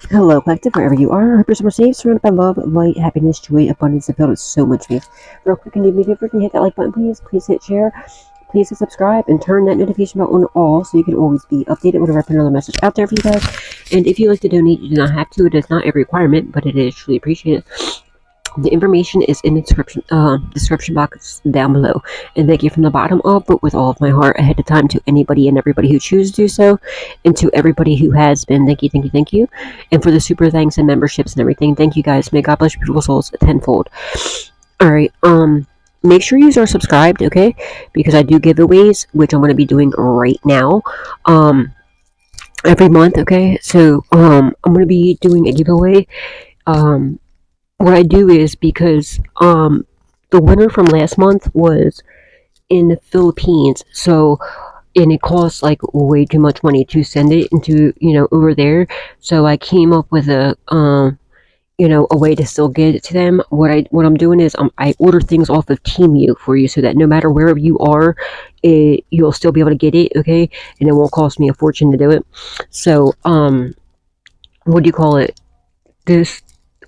Hello, collective, wherever you are. I hope you're somewhere safe, surrounded by love, light, happiness, joy, abundance, and filled with so much faith. Real quick, and do me a favor, can you hit that like button, please? Please hit share. Please hit subscribe and turn that notification bell on all so you can always be updated whenever I put another message out there for you guys. And if you like to donate, you do not have to. It is not a requirement, but it is truly appreciated. The information is in the description box down below. And thank you from the bottom up, but with all of my heart ahead of time to anybody and everybody who chooses to do so. And to everybody who has been, thank you, thank you, thank you. And for the super thanks and memberships and everything, thank you guys. May God bless your beautiful souls tenfold. Alright, make sure you are subscribed, okay? Because I do giveaways, which I'm going to be doing right now. Every month, okay? So, I'm going to be doing a giveaway. What I do is because the winner from last month was in the Philippines, so and it costs like way too much money to send it into over there. So I came up with a a way to still get it to them. What I'm doing is I order things off of Temu for you, so that no matter wherever you are, you'll still be able to get it, okay? And it won't cost me a fortune to do it. So what do you call it?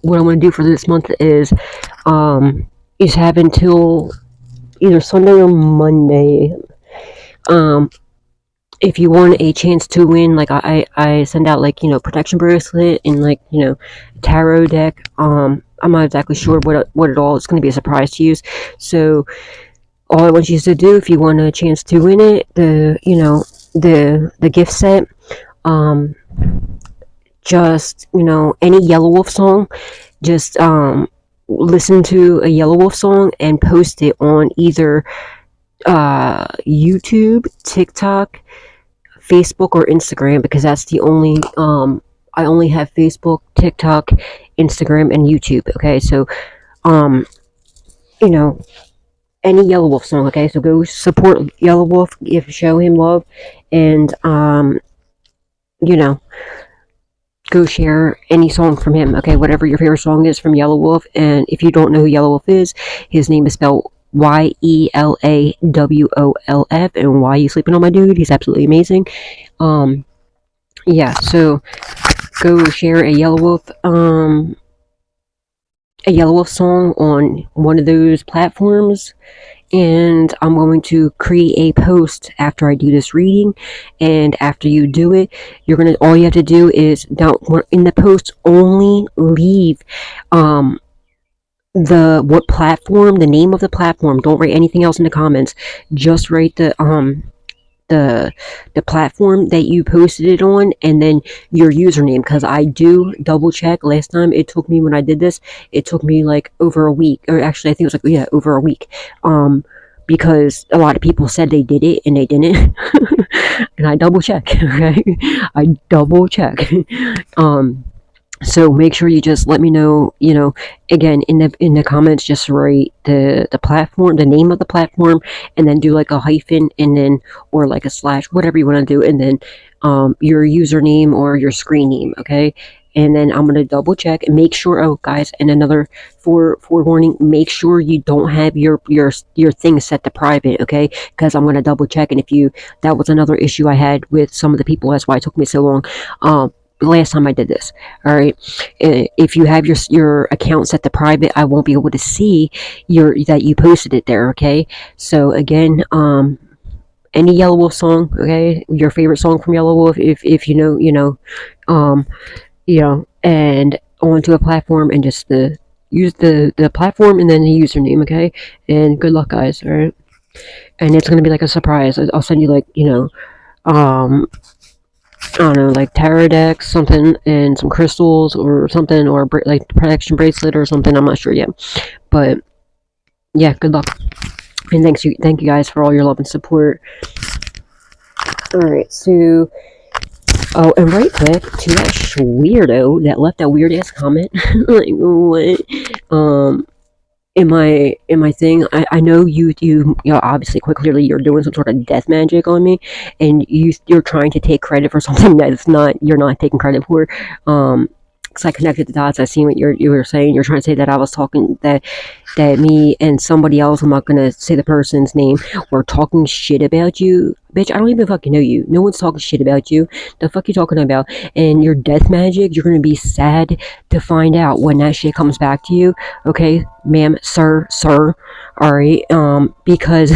What I'm going to do for this month is have until either Sunday or Monday. If you want a chance to win, like I send out like protection bracelet and like tarot deck. I'm not exactly sure what it all is going to be a surprise to you. So all I want you to do, if you want a chance to win it, the gift set, just any Yellow Wolf song, just listen to a Yellow Wolf song and post it on either YouTube, TikTok, Facebook, or Instagram, because that's the only I only have Facebook, TikTok, Instagram, and YouTube. Okay, so any Yellow Wolf song. Okay, so go support Yellow Wolf, show him love, and go share any song from him, okay? Whatever your favorite song is from Yellow Wolf. And if you don't know who Yellow Wolf is, his name is spelled YELAWOLF. And why are you sleeping on my dude? He's absolutely amazing. Yeah, so go share a Yellow Wolf song on one of those platforms, and I'm going to create a post after I do this reading. And after you do it, all you have to do is in the post only leave what platform, the name of the platform. Don't write anything else in the comments. Just write the platform that you posted it on, and then your username, because I do double check. Last time it took me, when I did this, it took me like over a week, or actually I think it was like over a week, because a lot of people said they did it and they didn't. And I double check. Okay, I double check. So make sure you just let me know, again, in the comments, just write the platform, the name of the platform, and then do like a hyphen, and then, or like a slash, whatever you want to do, and then your username or your screen name, okay? And then I'm going to double check and make sure, oh guys, and another forewarning, make sure you don't have your thing set to private, okay? Because I'm going to double check, and that was another issue I had with some of the people. That's why it took me so long. Last time I did this. All right, if you have your account set to private, I won't be able to see that you posted it there. Okay, so again, any Yellow Wolf song, okay, your favorite song from Yellow Wolf, if and onto a platform, and just use the platform and then the username, okay? And good luck, guys. All right, and it's gonna be like a surprise. I'll send you like I don't know, like tarot decks, something, and some crystals or something, or like protection bracelet or something. I'm not sure yet, but yeah, good luck, and thank you guys for all your love and support. All right, so oh, and right quick to that weirdo that left that weird ass comment, like what? In my thing, I know you obviously quite clearly you're doing some sort of death magic on me, and you're trying to take credit for something that you're not taking credit for. because I connected the dots. I seen what you were saying. You're trying to say that I was talking, that me and somebody else, I'm not gonna say the person's name, were talking shit about you. Bitch, I don't even fucking know you. No one's talking shit about you. The fuck you talking about? And your death magic, you're gonna be sad to find out when that shit comes back to you. Okay, ma'am, sir, alright, because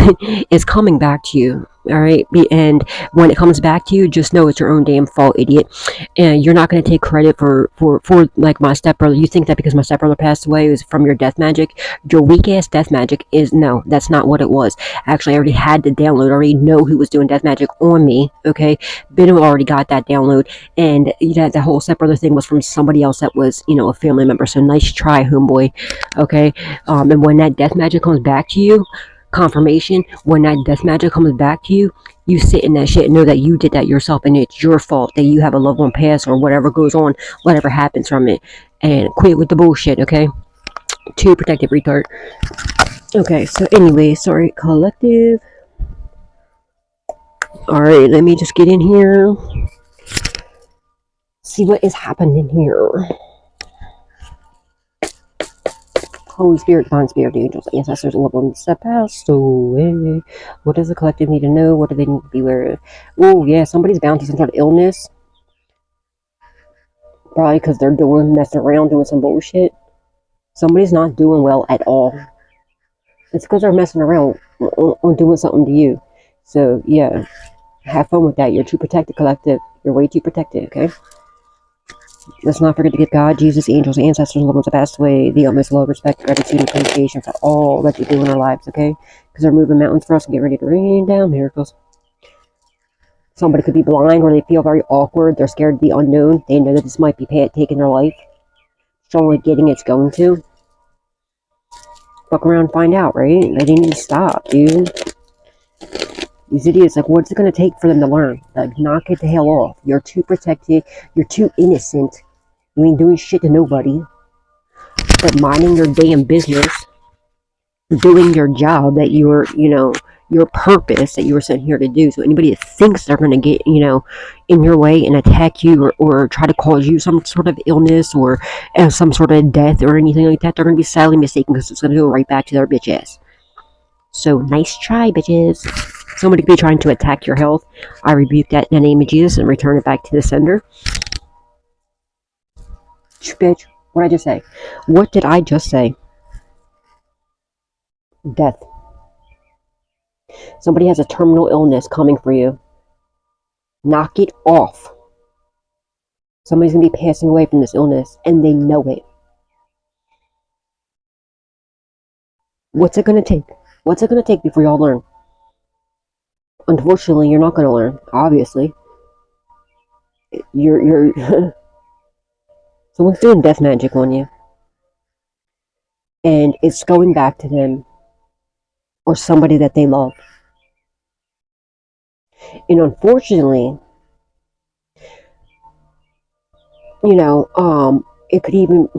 it's coming back to you. Alright, and when it comes back to you, just know it's your own damn fault, idiot. And you're not going to take credit for like my stepbrother. You think that because my stepbrother passed away, it was from your death magic. Your weak ass death magic is, no, that's not what it was. Actually, I already had the download. I already know who was doing death magic on me. Okay, Bino already got that download, and the whole stepbrother thing was from somebody else that was, a family member. So nice try, homeboy. Okay, and when that death magic comes back to you, confirmation, when that death magic comes back to you, you sit in that shit and know that you did that yourself, and it's your fault that you have a loved one pass or whatever goes on, whatever happens from it, and quit with the bullshit. Okay, too protective, retard. Okay, so anyway, sorry, collective. Alright, let me just get in here, see what is happening here. Holy Spirit, Divine Spirit, angels, ancestors, loved ones that passed away. What does the collective need to know? What do they need to be aware of? Oh, yeah, somebody's bound to some sort of illness. Probably because they're messing around, doing some bullshit. Somebody's not doing well at all. It's because they're messing around on doing something to you. So, yeah, have fun with that. You're too protected, collective. You're way too protected, okay? Let's not forget to give God, Jesus, angels, ancestors, loved ones that passed away, the utmost love, respect, gratitude, and appreciation for all that you do in our lives, okay? Because they're moving mountains for us and get ready to rain down miracles. Somebody could be blind, or they feel very awkward. They're scared of the unknown. They know that this might be taking their life. Strongly getting it's going to. Fuck around and find out, right? They need to stop, dude. These idiots, like, what's it going to take for them to learn? Like, knock it the hell off. You're too protected. You're too innocent. You ain't doing shit to nobody. But minding your damn business. Doing your job that you're, your purpose that you were sent here to do. So anybody that thinks they're going to get, in your way and attack you or try to cause you some sort of illness or some sort of death or anything like that, they're going to be sadly mistaken, because it's going to go right back to their bitch ass. So nice try, bitches. Somebody could be trying to attack your health. I rebuke that in the name of Jesus and return it back to the sender. Bitch, what did I just say? What did I just say? Death. Somebody has a terminal illness coming for you. Knock it off. Somebody's going to be passing away from this illness, and they know it. What's it going to take? What's it going to take before y'all learn? Unfortunately, you're not going to learn, obviously. You're someone's doing death magic on you. And it's going back to them or somebody that they love. And unfortunately, it could even...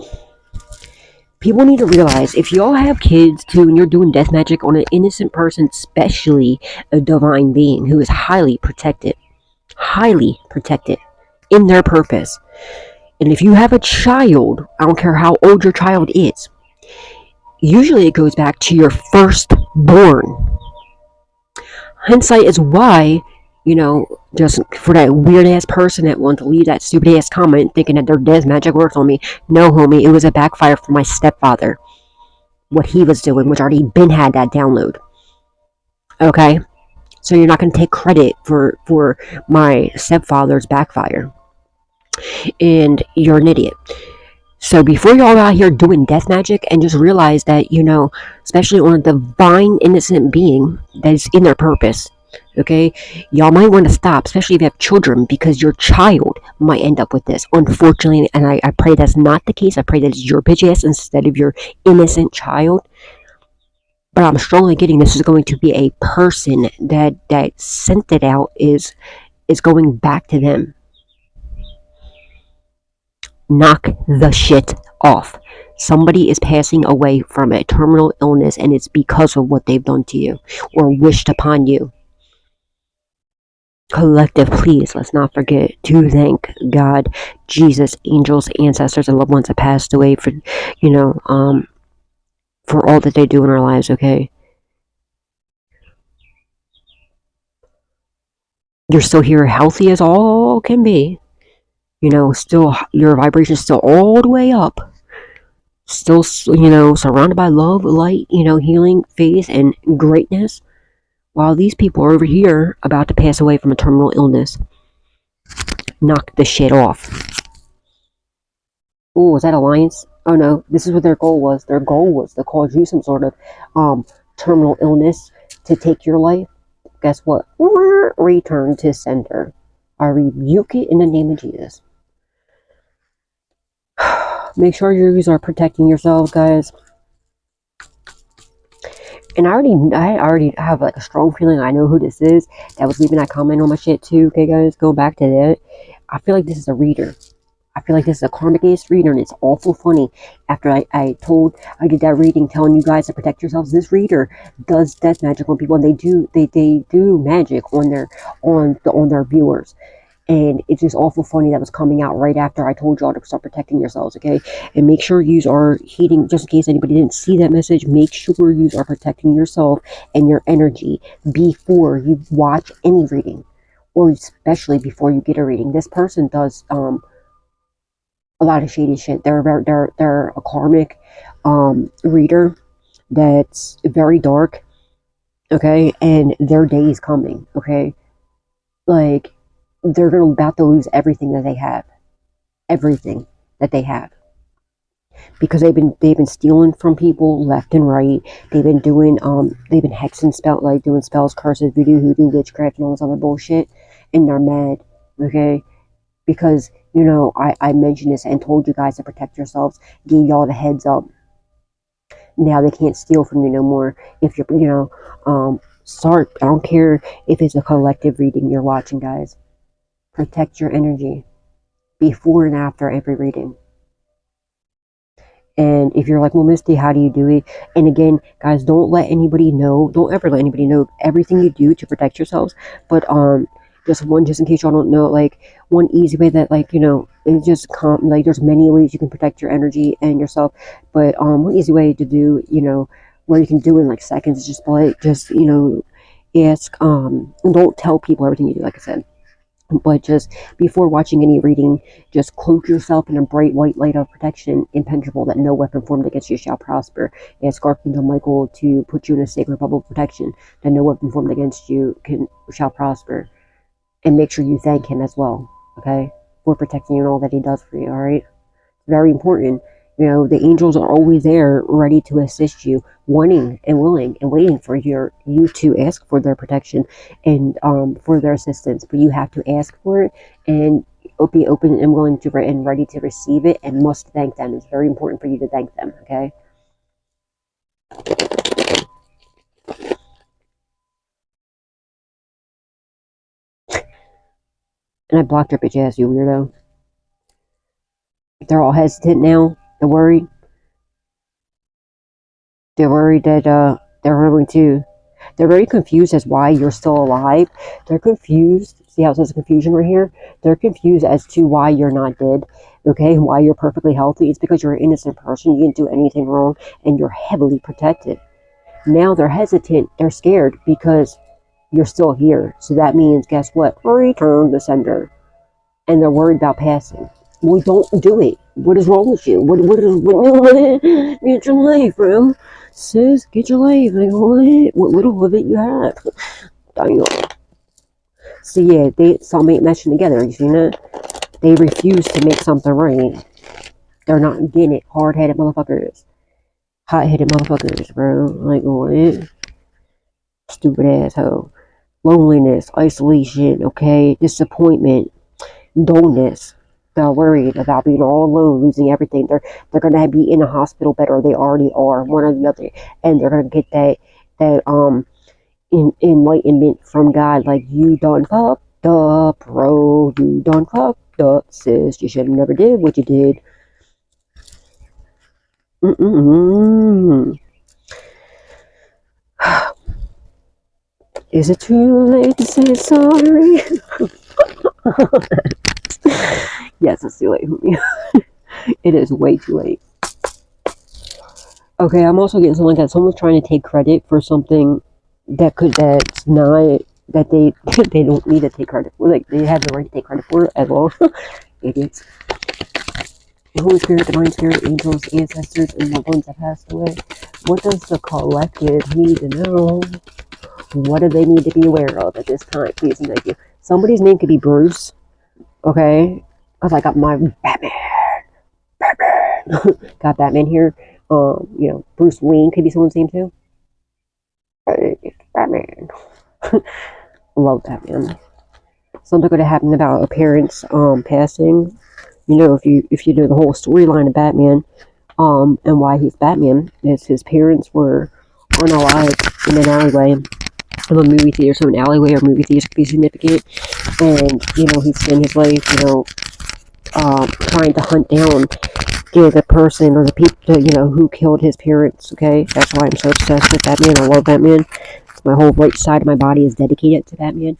People need to realize, if y'all have kids too and you're doing death magic on an innocent person, especially a divine being who is highly protected in their purpose. And if you have a child, I don't care how old your child is, usually it goes back to your firstborn. Hindsight is why, just for that weird ass person that wanted to leave that stupid ass comment thinking that their death magic works on me. No, homie, it was a backfire for my stepfather. What he was doing, which already been had that download. Okay? So you're not going to take credit for my stepfather's backfire. And you're an idiot. So before y'all out here doing death magic, and just realize that, especially on a divine innocent being that is in their purpose, okay, y'all might want to stop, especially if you have children, because your child might end up with this, unfortunately. And I pray that's not the case. I pray that it's your bitch ass instead of your innocent child. But I'm strongly getting this is going to be a person that sent it out is going back to them. Knock the shit off. Somebody is passing away from a terminal illness, and it's because of what they've done to you or wished upon you. Collective, please, let's not forget to thank God, Jesus, angels, ancestors, and loved ones that passed away for, you know, for all that they do in our lives, okay? You're still here healthy as all can be. You know, still, your vibration's still all the way up. Still, you know, surrounded by love, light, you know, healing, faith, and greatness. While these people are over here about to pass away from a terminal illness. Knock the shit off. Oh, was that Alliance? Oh no, this is what their goal was. Their goal was to cause you some sort of terminal illness to take your life. Guess what? Return to center. I rebuke it in the name of Jesus. Make sure you are protecting yourselves, guys. And I already have like a strong feeling I know who this is that was leaving that comment on my shit too. Okay, guys, go back to that. I feel like this is a reader. I feel like this is a karmic ace reader, and it's awful funny. After I did that reading telling you guys to protect yourselves, this reader does death magic on people, and they do magic on their viewers. And it's just awful funny that was coming out right after I told y'all to start protecting yourselves, okay? And make sure you are heating, just in case anybody didn't see that message, make sure you are protecting yourself and your energy before you watch any reading, or especially before you get a reading. This person does a lot of shady shit. They're a karmic reader that's very dark, okay? And their day is coming, okay? Like, they're about to lose everything that they have. Everything that they have. Because they've been stealing from people left and right. They've been doing hexing like doing spells, curses, voodoo, hoodoo, witchcraft, and all this other bullshit. And they're mad, okay? Because, you know, I mentioned this and told you guys to protect yourselves, gave y'all the heads up. Now they can't steal from you no more. If you're, you know, start, I don't care if it's a collective reading you're watching, guys. Protect your energy before and after every reading. And if you're like, well, Misty, how do you do it? And again, guys, don't let anybody know. Don't ever let anybody know everything you do to protect yourselves. But just in case y'all don't know, like one easy way that, like, you know, it just like there's many ways you can protect your energy and yourself. But one easy way to do, you know, where you can do in like seconds is just you know, ask and don't tell people everything you do, like I said. But just before watching any reading, just cloak yourself in a bright white light of protection, impenetrable, that no weapon formed against you shall prosper. Ask Archangel Michael to put you in a sacred bubble of protection, that no weapon formed against you shall prosper. And make sure you thank him as well, okay, for protecting you and all that he does for you, alright? Very important. You know, the angels are always there, ready to assist you, wanting and willing and waiting for you to ask for their protection and for their assistance. But you have to ask for it and be open and willing to and ready to receive it, and must thank them. It's very important for you to thank them, okay? And I blocked your bitch ass, you weirdo. They're all hesitant now. They're worried. They're worried that they're going to. They're very confused as why you're still alive. They're confused. See how it says confusion right here? They're confused as to why you're not dead. Okay, why you're perfectly healthy. It's because you're an innocent person. You didn't do anything wrong, and you're heavily protected. Now they're hesitant. They're scared because you're still here. So that means, guess what? Return to sender. And they're worried about passing. Well, don't do it. What is wrong with you? What get your life, bro. Sis, get your life. Like, what little of it you have. Damn. So yeah, they soulmate meshing together. You seen that? They refuse to make something right. They're not getting it. Hard-headed motherfuckers. Hot-headed motherfuckers, bro. Like, what? Stupid asshole. Loneliness, isolation, okay? Disappointment, dullness. They're worried about being all alone, losing everything. They're gonna be in a hospital bed, or they already are, one or the other, and they're gonna get that enlightenment from God. Like, you done fucked up, bro. You done fucked up, sis. You should have never did what you did. Is it too late to say sorry? Yes, it's too late for me. It is way too late. Okay, I'm also getting something like that. Someone's trying to take credit for something that's not, that they they don't need to take credit for. Like, they have the right to take credit for it as well. Idiots. Holy Spirit, Divine Spirit, angels, ancestors, and loved ones that passed away. What does the collective need to know? What do they need to be aware of at this time? Please and thank you. Somebody's name could be Bruce. Okay? Because I got my Batman. Got Batman here. You know, Bruce Wayne could be someone's name too. Batman. Love Batman. Something could have happened about a parent's passing. You know, if you know the whole storyline of Batman, and why he's Batman, is his parents were unalived in an alleyway of a movie theater. So an alleyway or movie theater could be significant. And, you know, he spent his life, you know, trying to hunt down, you know, the person or the people, you know, who killed his parents. Okay, that's why I'm so obsessed with Batman. I love Batman. My whole right side of my body is dedicated to Batman.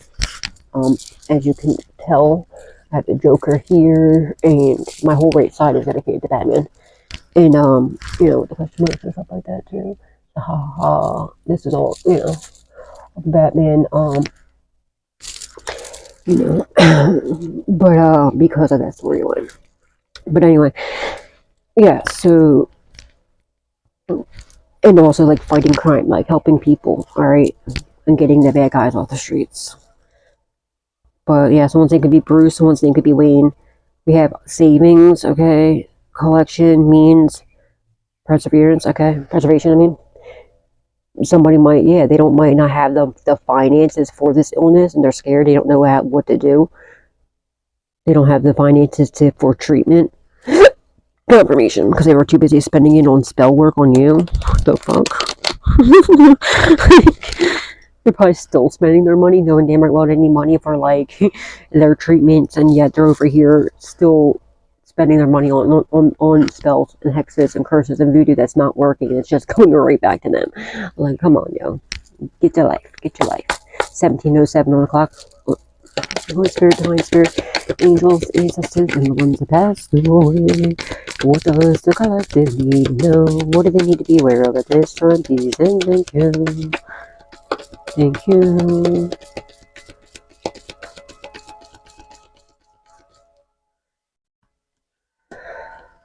As you can tell, I have the Joker here, and my whole right side is dedicated to Batman. And, you know, with the question marks and stuff like that, too. This is all, you know, Batman, you know, but, because of that storyline. But anyway, yeah, so, and also, like, fighting crime, like, helping people, alright, and getting the bad guys off the streets. But, yeah, someone's name could be Bruce, someone's name could be Wayne. We have savings, okay, collection, means, perseverance, okay, preservation, I mean. Somebody might, yeah, they might not have the finances for this illness, and they're scared, they don't know what to do. They don't have the finances for treatment. Confirmation, because they were too busy spending it on spell work on you. What the fuck? They're probably still spending their money, knowing damn right well they need money for, like, their treatments, and yet they're over here still spending their money on spells and hexes and curses and voodoo that's not working, and it's just going right back to them. Like, come on, yo. Get your life. Get your life. 17:07 on the clock. Holy Spirit, Divine Spirit, angels, ancestors, and the ones that passed away. What does the collective need to know? What do they need to be aware of at this time? Please and thank you. Thank you.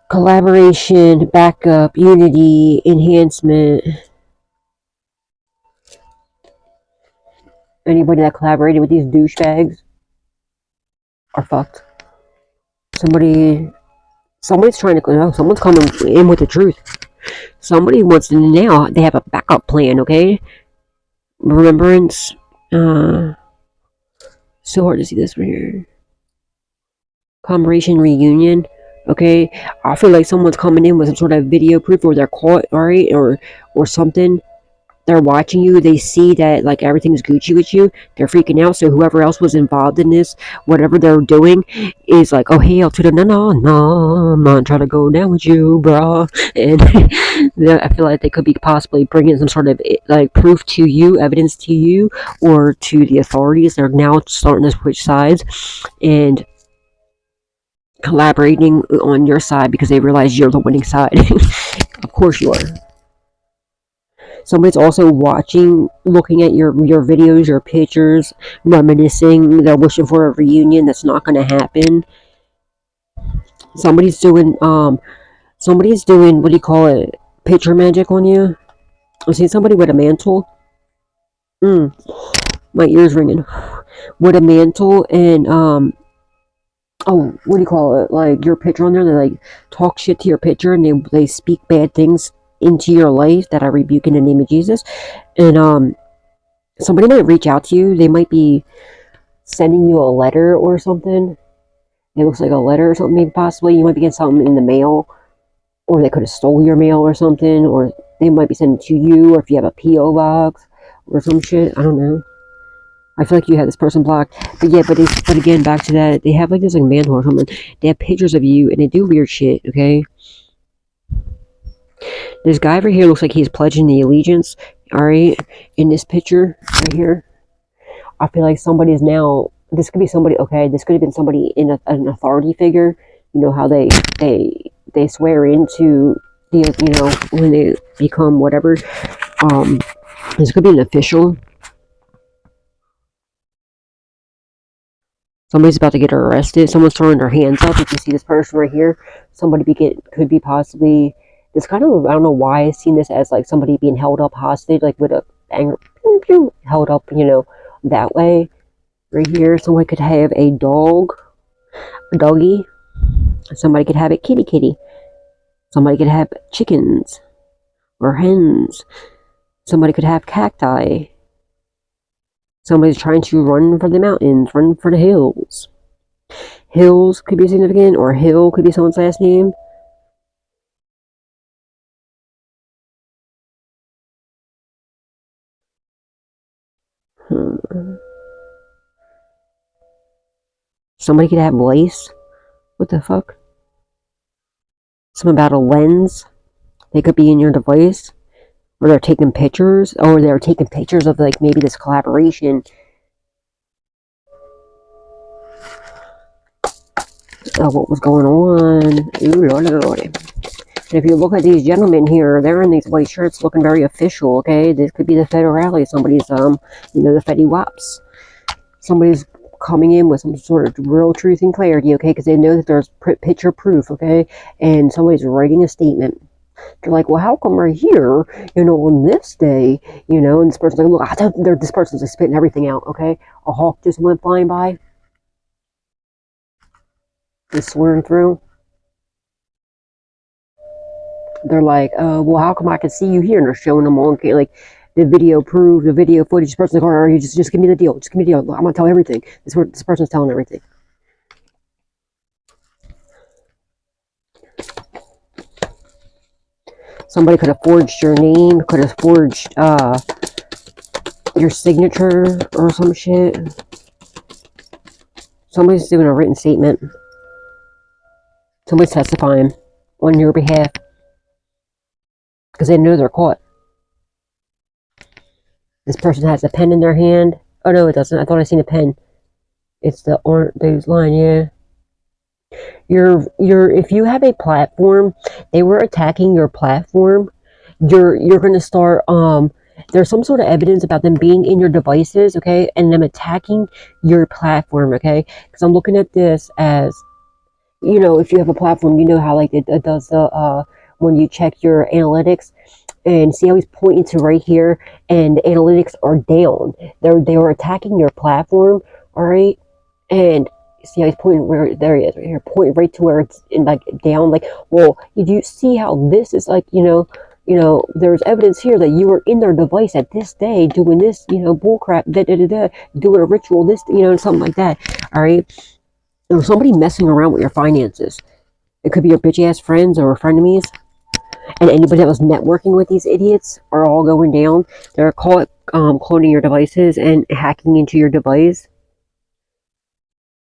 Collaboration, backup, unity, enhancement. Anybody that collaborated with these douchebags are fucked. Somebody's trying to, no, someone's coming in with the truth. Somebody wants to now, they have a backup plan, okay? Remembrance. So hard to see this right here. Commemoration, reunion. Okay, I feel like someone's coming in with some sort of video proof, or they're caught, alright, or something. They're watching you, they see that, like, everything's Gucci with you, they're freaking out, so whoever else was involved in this, whatever they're doing, is like, oh, hell to the no, I'm not trying to go down with you, bro. And I feel like they could be possibly bringing some sort of, like, proof to you, evidence to you, or to the authorities. They're now starting to switch sides, and collaborating on your side because they realize you're the winning side. Of course you are. Somebody's also watching, looking at your videos, your pictures, reminiscing. They're wishing for a reunion that's not going to happen. Somebody's doing, what do you call it, picture magic on you. I see somebody with a mantle. My ear's ringing. With a mantle and, oh, what do you call it, like, your picture on there, they, like, talk shit to your picture, and they speak bad things into your life that I rebuke in the name of Jesus. And somebody might reach out to you. They might be sending you a letter or something. It looks like a letter or something, maybe possibly. You might be getting something in the mail, or they could have stole your mail or something, or they might be sending it to you, or if you have a P.O. box or some shit. I don't know. I feel like you had this person blocked. But yeah, but again, back to that, they have, like, this, like, mantle or something. They have pictures of you, and they do weird shit, okay? This guy over here looks like he's pledging the allegiance, alright? In this picture, right here. I feel like somebody is now, this could be somebody, okay, this could have been somebody in an authority figure. You know how they swear into the, you know, when they become whatever. This could be an official. Somebody's about to get arrested. Someone's throwing their hands up. If you see this person right here, somebody could be possibly, this kind of, I don't know why I've seen this as like somebody being held up hostage, like with a anger, held up, you know, that way. Right here, someone could have a dog, a doggy. Somebody could have a kitty. Somebody could have chickens or hens. Somebody could have cacti. Somebody's trying to run for the mountains, run for the hills. Hills could be significant, or Hill could be someone's last name. Somebody could have lace. What the fuck? Something about a lens. They could be in your device. Or they're taking pictures. Or they're taking pictures of like maybe this collaboration. What was going on. Ooh, lordy. And if you look at these gentlemen here, they're in these white shirts looking very official, okay? This could be the federale. Somebody's, you know, the Fetty Wops. Somebody's coming in with some sort of real truth and clarity, okay? Because they know that there's picture proof, okay? And somebody's writing a statement. They're like, well, how come we're here, you know, on this day, you know? And this person's like, look, this person's like spitting everything out, okay? A hawk just went flying by. Just swearing through. They're like, well, how come I can see you here? And they're showing them on, like, the video proof, the video footage. This person's like, all right, just give me the deal. Just give me the deal. I'm going to tell everything. This person's telling everything. Somebody could have forged your name, could have forged your signature or some shit. Somebody's doing a written statement. Somebody's testifying on your behalf. Because they know they're caught. This person has a pen in their hand. Oh no, it doesn't. I thought I seen a pen. It's the those line, yeah. If you have a platform, they were attacking your platform. You're gonna start there's some sort of evidence about them being in your devices, okay, and them attacking your platform, okay? Because I'm looking at this as, you know, if you have a platform, you know how like it does the when you check your analytics, and see how he's pointing to right here, and the analytics are down. They were attacking your platform, all right, and see how he's pointing where, there he is right here, pointing right to where it's in like down. Like, well, you do see how this is like, you know, there's evidence here that you were in their device at this day doing this, you know, bullcrap, doing a ritual, this, you know, something like that, all right. There's somebody messing around with your finances. It could be your bitch ass friends or frenemies. And anybody that was networking with these idiots are all going down. They're caught cloning your devices and hacking into your device.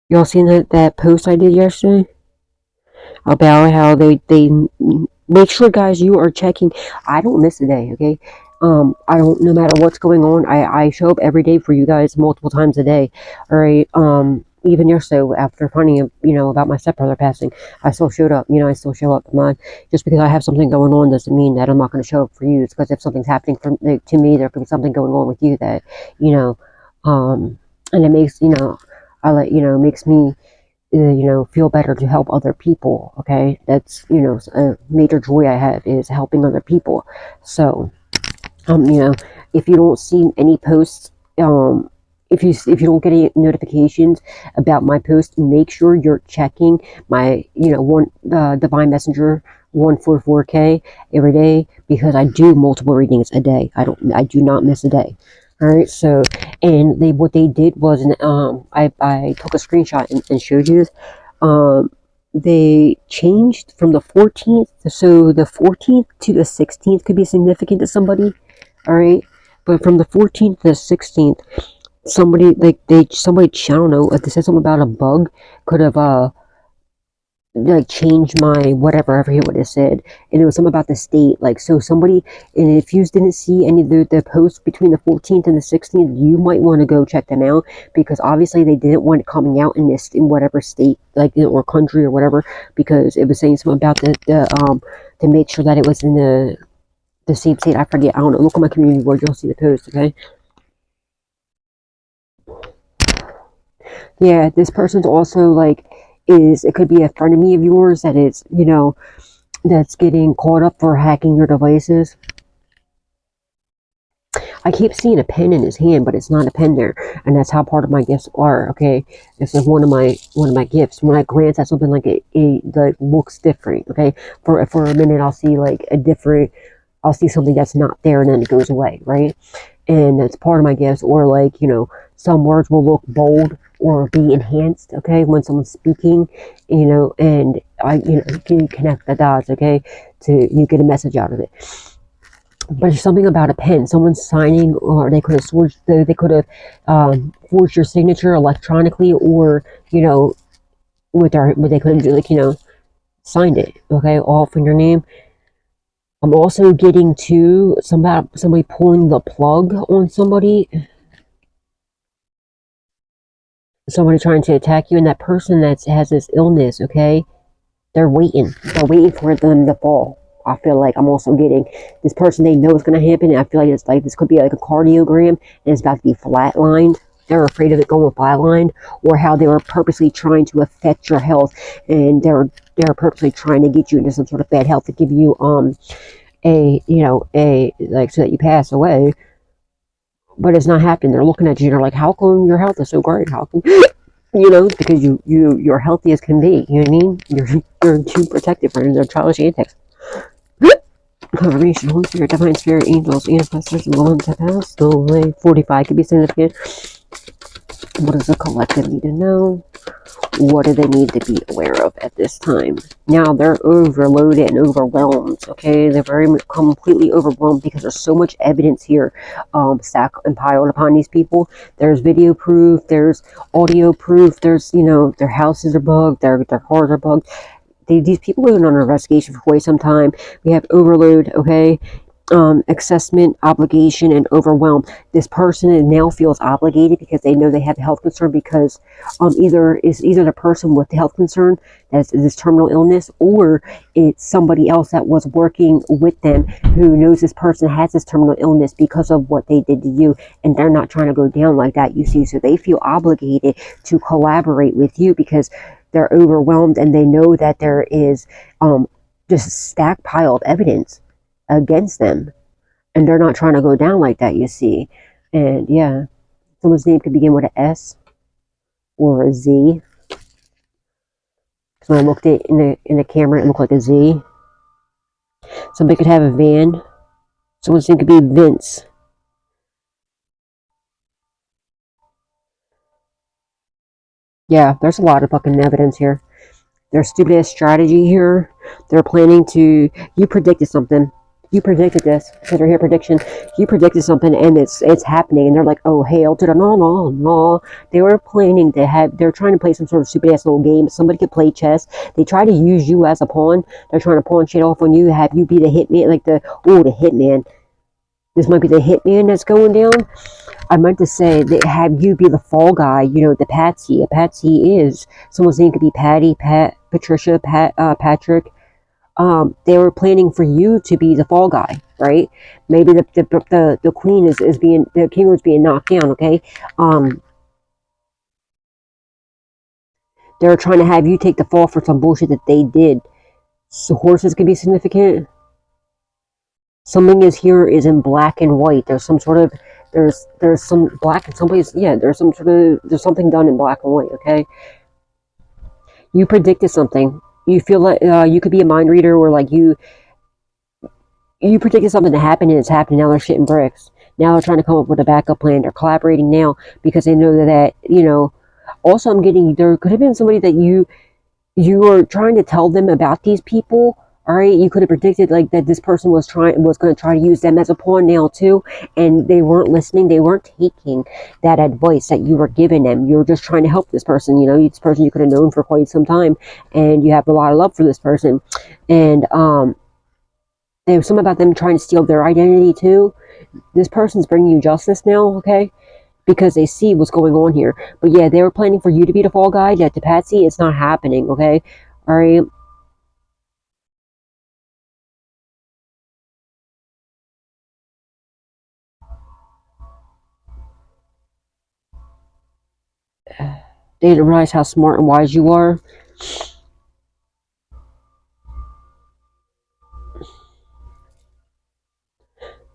Y'all seen that post I did yesterday? About how they make sure, guys, you are checking. I don't miss a day, okay? I don't, no matter what's going on, I show up every day for you guys multiple times a day. All right. Even yesterday, after finding, you know, about my stepbrother passing, I still showed up. You know, I still show up. Just because I have something going on doesn't mean that I'm not going to show up for you. It's because if something's happening to me, there could be something going on with you that, you know, and it makes, you know, makes me, you know, feel better to help other people. Okay, that's, you know, a major joy I have is helping other people. So, you know, if you don't see any posts, if you don't get any notifications about my post, make sure you're checking my, you know, Divine Messenger 144K every day, because I do multiple readings a day. I do not miss a day. All right. So, and what they did was, I took a screenshot and showed you this. They changed from the 14th, so the 14th to the 16th could be significant to somebody. All right. But from the 14th to the 16th, somebody, I don't know, they said something about a bug could have like change my whatever, I forget what it said, and it was something about the state, like, so somebody, and if you didn't see any of the posts between the 14th and the 16th, you might want to go check them out, because obviously they didn't want it coming out in this, in whatever state, like, or country or whatever, because it was saying something about the to make sure that it was in the same state. I forget, I don't know, look on my community board, you'll see the post. Okay, yeah, this person's also like, it could be a frenemy of yours that is, you know, that's getting caught up for hacking your devices. I keep seeing a pen in his hand, but it's not a pen there, and that's how part of my gifts are. Okay, this is one of my gifts. When I glance at something like it like looks different. Okay, for a minute I'll see like a different, I'll see something that's not there, and then it goes away, right? And that's part of my gifts. Or like, you know, some words will look bold or be enhanced, okay, when someone's speaking, you know, and you know, you can connect the dots, okay, to, you get a message out of it. But there's something about a pen, someone's signing, or they could have forged, they could have forged your signature electronically, or, you know, with their, what they could have, like, you know, signed it, okay, all from your name. I'm also getting to somebody pulling the plug on somebody. Somebody trying to attack you, and that person that has this illness, okay, they're waiting for them to fall. I feel like I'm also getting this person, they know it's going to happen, and I feel like it's like, this could be like a cardiogram, and it's about to be flatlined. They're afraid of it going flatlined, or how they were purposely trying to affect your health, and they're purposely trying to get you into some sort of bad health to give you a, you know, a, like, so that you pass away. But it's not happening. They're looking at you and they're like, how come your health is so great? How come, you know, because you're healthy as can be. You know what I mean? You're too protected from their childish antics. Confirmation, Holy Spirit, Divine Spirit, Angels, Ancestors, and the ones that passed away. 45 could be significant. What does the collective need to know? What do they need to be aware of at this time? Now they're overloaded and overwhelmed, okay? They're very completely overwhelmed because there's so much evidence here stacked and piled upon these people. There's video proof, there's audio proof, there's, you know, their houses are bugged, their cars are bugged. These people have been under investigation for quite some time. We have overload, okay? Assessment, obligation, and overwhelmed. This person now feels obligated because they know they have a health concern, because either the person with the health concern that's this terminal illness, or it's somebody else that was working with them who knows this person has this terminal illness because of what they did to you, and they're not trying to go down like that, you see. So they feel obligated to collaborate with you because they're overwhelmed, and they know that there is just stacked pile of evidence against them, and they're not trying to go down like that, you see. And yeah, someone's name could begin with an S or a Z. So when I looked at it in the camera, it looked like a Z. Somebody could have a van. Someone's name could be Vince. Yeah, there's a lot of fucking evidence here. There's stupid ass strategy here. They're planning to, you predicted something. You predicted this, because we're here prediction. You predicted something, and it's happening, and they're like, oh, hail to the no. They were planning to have, they're trying to play some sort of stupid ass little game. Somebody could play chess. They try to use you as a pawn. They're trying to pawn shit off on you, have you be the hitman, like the hitman. This might be the hitman that's going down. I meant to say that have you be the fall guy, you know, the patsy. A patsy is, someone's name could be Patty, Patricia, Patrick. They were planning for you to be the fall guy, right? Maybe the queen is being, the king was being knocked down, okay? They're trying to have you take the fall for some bullshit that they did. So horses could be significant. Something is here is in black and white. There's some sort of, there's some black in some place. Yeah, there's some sort of, there's something done in black and white, okay? You predicted something. You feel like you could be a mind reader, or like you predicted something to happen, and it's happening. Now they're shitting bricks. Now they're trying to come up with a backup plan. They're collaborating now because they know that, you know. Also, I'm getting, there could have been somebody that you are trying to tell them about these people, All right, you could have predicted like that this person was going to try to use them as a pawn now too, and they weren't listening. They weren't taking that advice that you were giving them. You were just trying to help this person. You know, this person you could have known for quite some time, and you have a lot of love for this person. And there was something about them trying to steal their identity too. This person's bringing you justice now, okay? Because they see what's going on here. But yeah, they were planning for you to be the fall guy. Yeah, to Patsy, it's not happening, okay? All right. They didn't realize how smart and wise you are.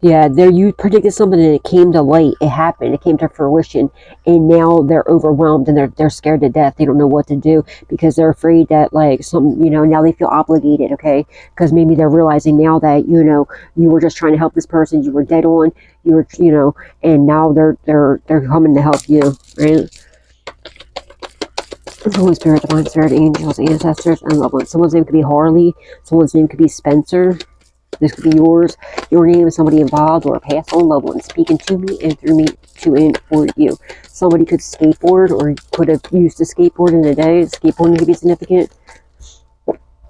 Yeah, you predicted something and it came to light. It happened. It came to fruition, and now they're overwhelmed and they're scared to death. They don't know what to do because they're afraid that like now they feel obligated. Okay, because maybe they're realizing now that you were just trying to help this person. You were dead on. You were and now they're coming to help you. Right. Holy Spirit, Divine Spirit, angels, ancestors, and loved ones. Someone's name could be Harley. Someone's name could be Spencer. This could be yours, your name, is somebody involved, or a past on loved one speaking to me and through me to and for you. Somebody could skateboard or could have used a skateboard in a day. Skateboarding could be significant.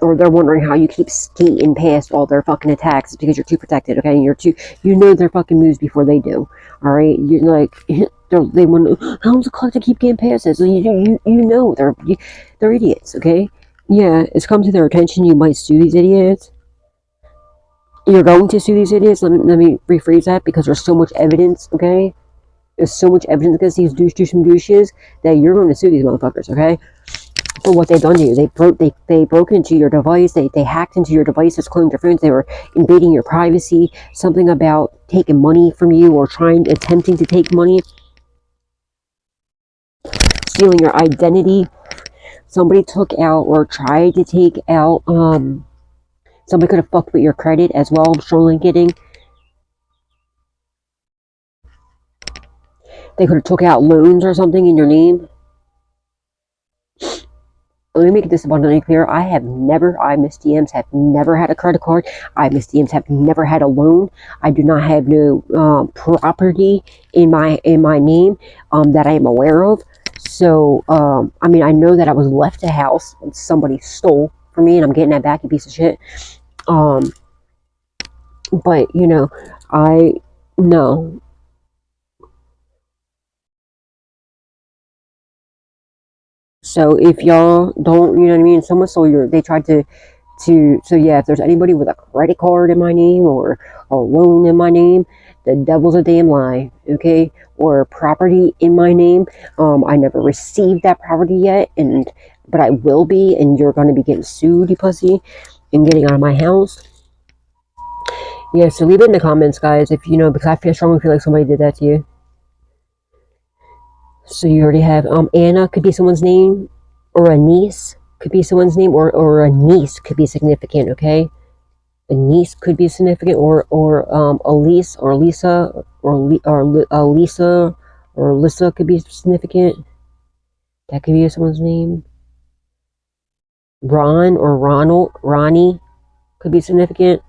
Or they're wondering how you keep skating past all their fucking attacks. It's because you're too protected, okay? And you know their fucking moves before they do. Alright? You're like, they wonder, how does the clock to keep getting past this? You know they're idiots, okay? Yeah, it's come to their attention you might sue these idiots. You're going to sue these idiots. Let me rephrase that, because there's so much evidence, okay? There's so much evidence against these douches that you're going to sue these motherfuckers, okay? For what they've done to you. They broke into your device. They hacked into your devices, cloned your phones. They were invading your privacy. Something about taking money from you or attempting to take money. Stealing your identity. Somebody took out or tried to take out, somebody could have fucked with your credit as well, I'm strongly getting. They could have took out loans or something in your name. Let me make this abundantly clear. I, Misty Ems, have never had a credit card. I, Misty Ems, have never had a loan. I do not have no property in my name that I am aware of. So, I mean, I know that I was left a house and somebody stole from me, and I'm getting that back, you piece of shit. But, I know. So if y'all don't, you know what I mean, someone stole they tried to, so yeah, if there's anybody with a credit card in my name or a loan in my name, the devil's a damn lie, okay? Or property in my name. I never received that property yet, but I will be, and you're going to be getting sued, you pussy, and getting out of my house. Yeah, so leave it in the comments, guys, if because I strongly feel like somebody did that to you. So you already have, Anna could be someone's name, or a niece could be someone's name, or a niece could be significant, okay? A niece could be significant, or Elise, or Lisa, or Lisa, or Lissa could be significant. That could be someone's name. Ron, or Ronnie could be significant.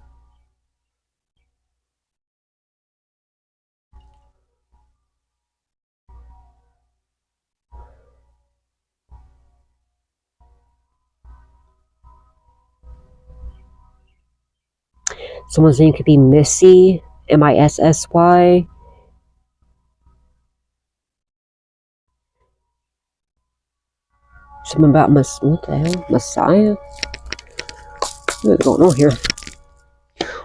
Someone's name could be Missy, Missy. Something about what the hell? Messiah? What's going on here?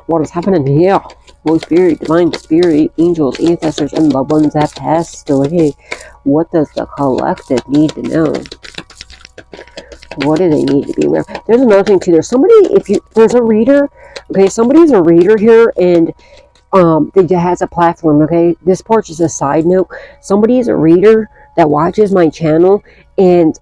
What is happening here? Holy Spirit, Divine Spirit, angels, ancestors, and loved ones that passed away. What does the collective need to know? What do they need to be aware of? There's another thing too. There's a reader, okay, somebody's a reader here, and that has a platform, okay? This part's just a side note. Somebody is a reader that watches my channel, and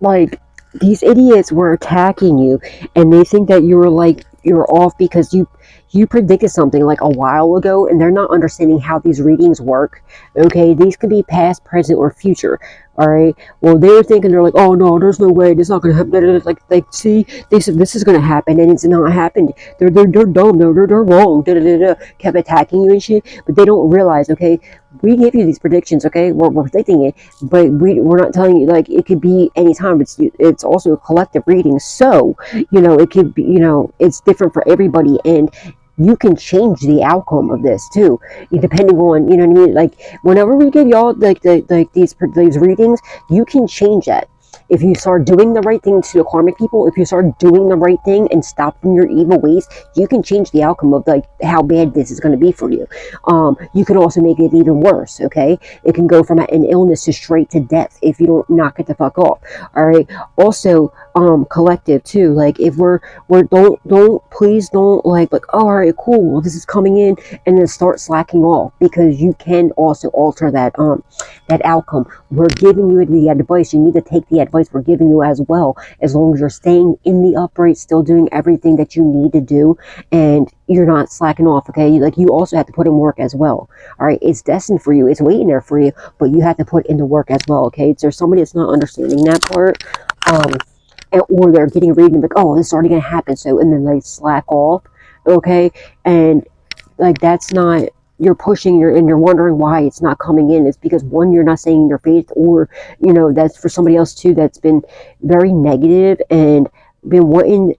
like, these idiots were attacking you, and they think that you're off because you you predicted something like a while ago, and they're not understanding how these readings work. Okay, these could be past, present, or future. All right. Well, they were thinking, they're like, oh no, there's no way, this not gonna happen. Like, see, they said this is gonna happen, and it's not happened. They're dumb. They're wrong. Kept attacking you and shit, but they don't realize. Okay, we give you these predictions. Okay, we're predicting it, but we're not telling you, like, it could be anytime. It's also a collective reading, so it could be, it's different for everybody, and you can change the outcome of this too, depending on, what I mean. Like, whenever we give y'all these readings, you can change that. If you start doing the right thing to the karmic people, if you start doing the right thing and stopping your evil ways, you can change the outcome of like how bad this is going to be for you. You can also make it even worse. Okay, it can go from an illness to straight to death if you don't knock it the fuck off. All right. Also, collective too. Like, if please don't like, oh, all right, cool, well, this is coming in, and then start slacking off, because you can also alter that outcome. We're giving you the advice. You need to take the advice we're giving you as well, as long as you're staying in the upright, still doing everything that you need to do, and you're not slacking off. Okay, you also have to put in work as well. All right, it's destined for you, it's waiting there for you, but you have to put in the work as well. Okay, there's somebody that's not understanding that part, or they're getting a reading like, oh, this is already gonna happen, so, and then they slack off. Okay, and like, that's not, you're pushing, and you're wondering why it's not coming in. It's because, one, you're not saying your faith, or that's for somebody else too that's been very negative and been wanting,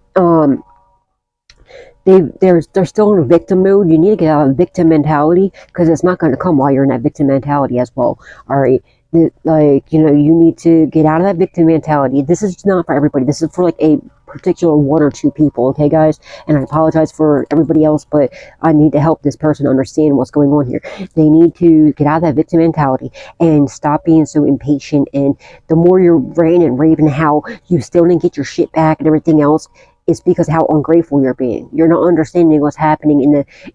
they're still in a victim mode. You need to get out of victim mentality, because it's not going to come while you're in that victim mentality as well. All right, like, you need to get out of that victim mentality. This is not for everybody. This is for like a particular one or two people. Okay, guys, and I apologize for everybody else, but I need to help this person understand what's going on here. They need to get out of that victim mentality and stop being so impatient. And the more you're ranting and raving how you still didn't get your shit back and everything else, it's because how ungrateful you're being. You're not understanding what's happening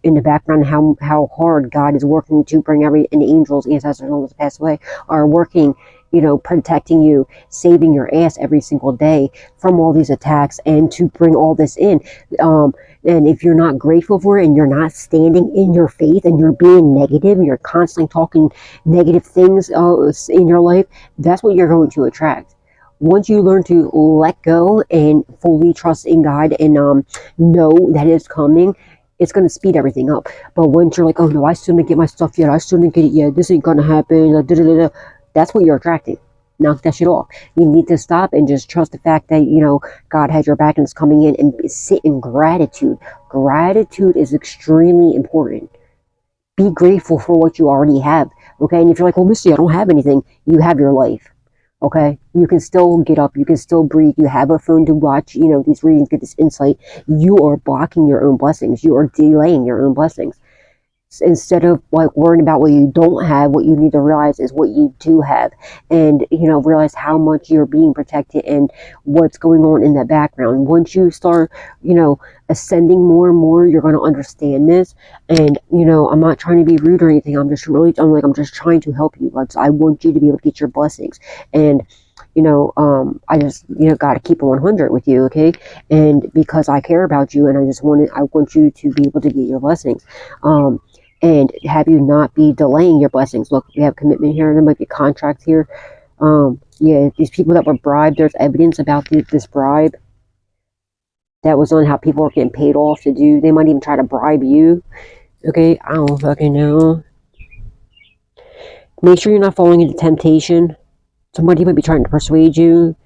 in the background, how hard God is working to bring and the angels, ancestors, all that passed away, are working, protecting you, saving your ass every single day from all these attacks, and to bring all this in. And if you're not grateful for it, and you're not standing in your faith, and you're being negative, and you're constantly talking negative things in your life, that's what you're going to attract. Once you learn to let go and fully trust in God, and know that it's coming, it's going to speed everything up. But once you're like, oh no, I still didn't get my stuff yet, I still didn't get it yet, this ain't going to happen, that's what you're attracting. Knock that shit off. You need to stop and just trust the fact that, God has your back and it's coming in, and sit in gratitude. Gratitude is extremely important. Be grateful for what you already have. Okay, and if you're like, well, Misty, I don't have anything, you have your life. Okay, you can still get up, you can still breathe, you have a phone to watch, these readings, get this insight. You are blocking your own blessings, you are delaying your own blessings. Instead of like worrying about what you don't have, what you need to realize is what you do have, and realize how much you're being protected and what's going on in the background. Once you start ascending more and more, you're going to understand this. And I'm not trying to be rude or anything, I'm just trying to help you. I want you to be able to get your blessings. And I just got to keep it 100 with you. Okay, and because I care about you, and I want you to be able to get your blessings, and have you not be delaying your blessings. Look, we have commitment here, and there might be contracts here. Yeah, these people that were bribed, there's evidence about this bribe that was on how people are getting paid off to do. They might even try to bribe you. Okay, I don't fucking know. Make sure you're not falling into temptation. Somebody might be trying to persuade you,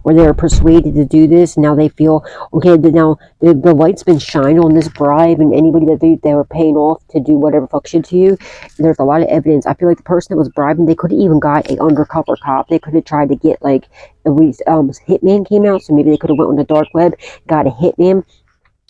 or they're persuaded to do this. Now they feel, okay, now the light's been shined on this bribe, and anybody that they were paying off to do whatever fuck shit to you. There's a lot of evidence. I feel like the person that was bribing, they could have even got a undercover cop. They could have tried to get, like, hitman came out, so maybe they could have went on the dark web, got a hitman.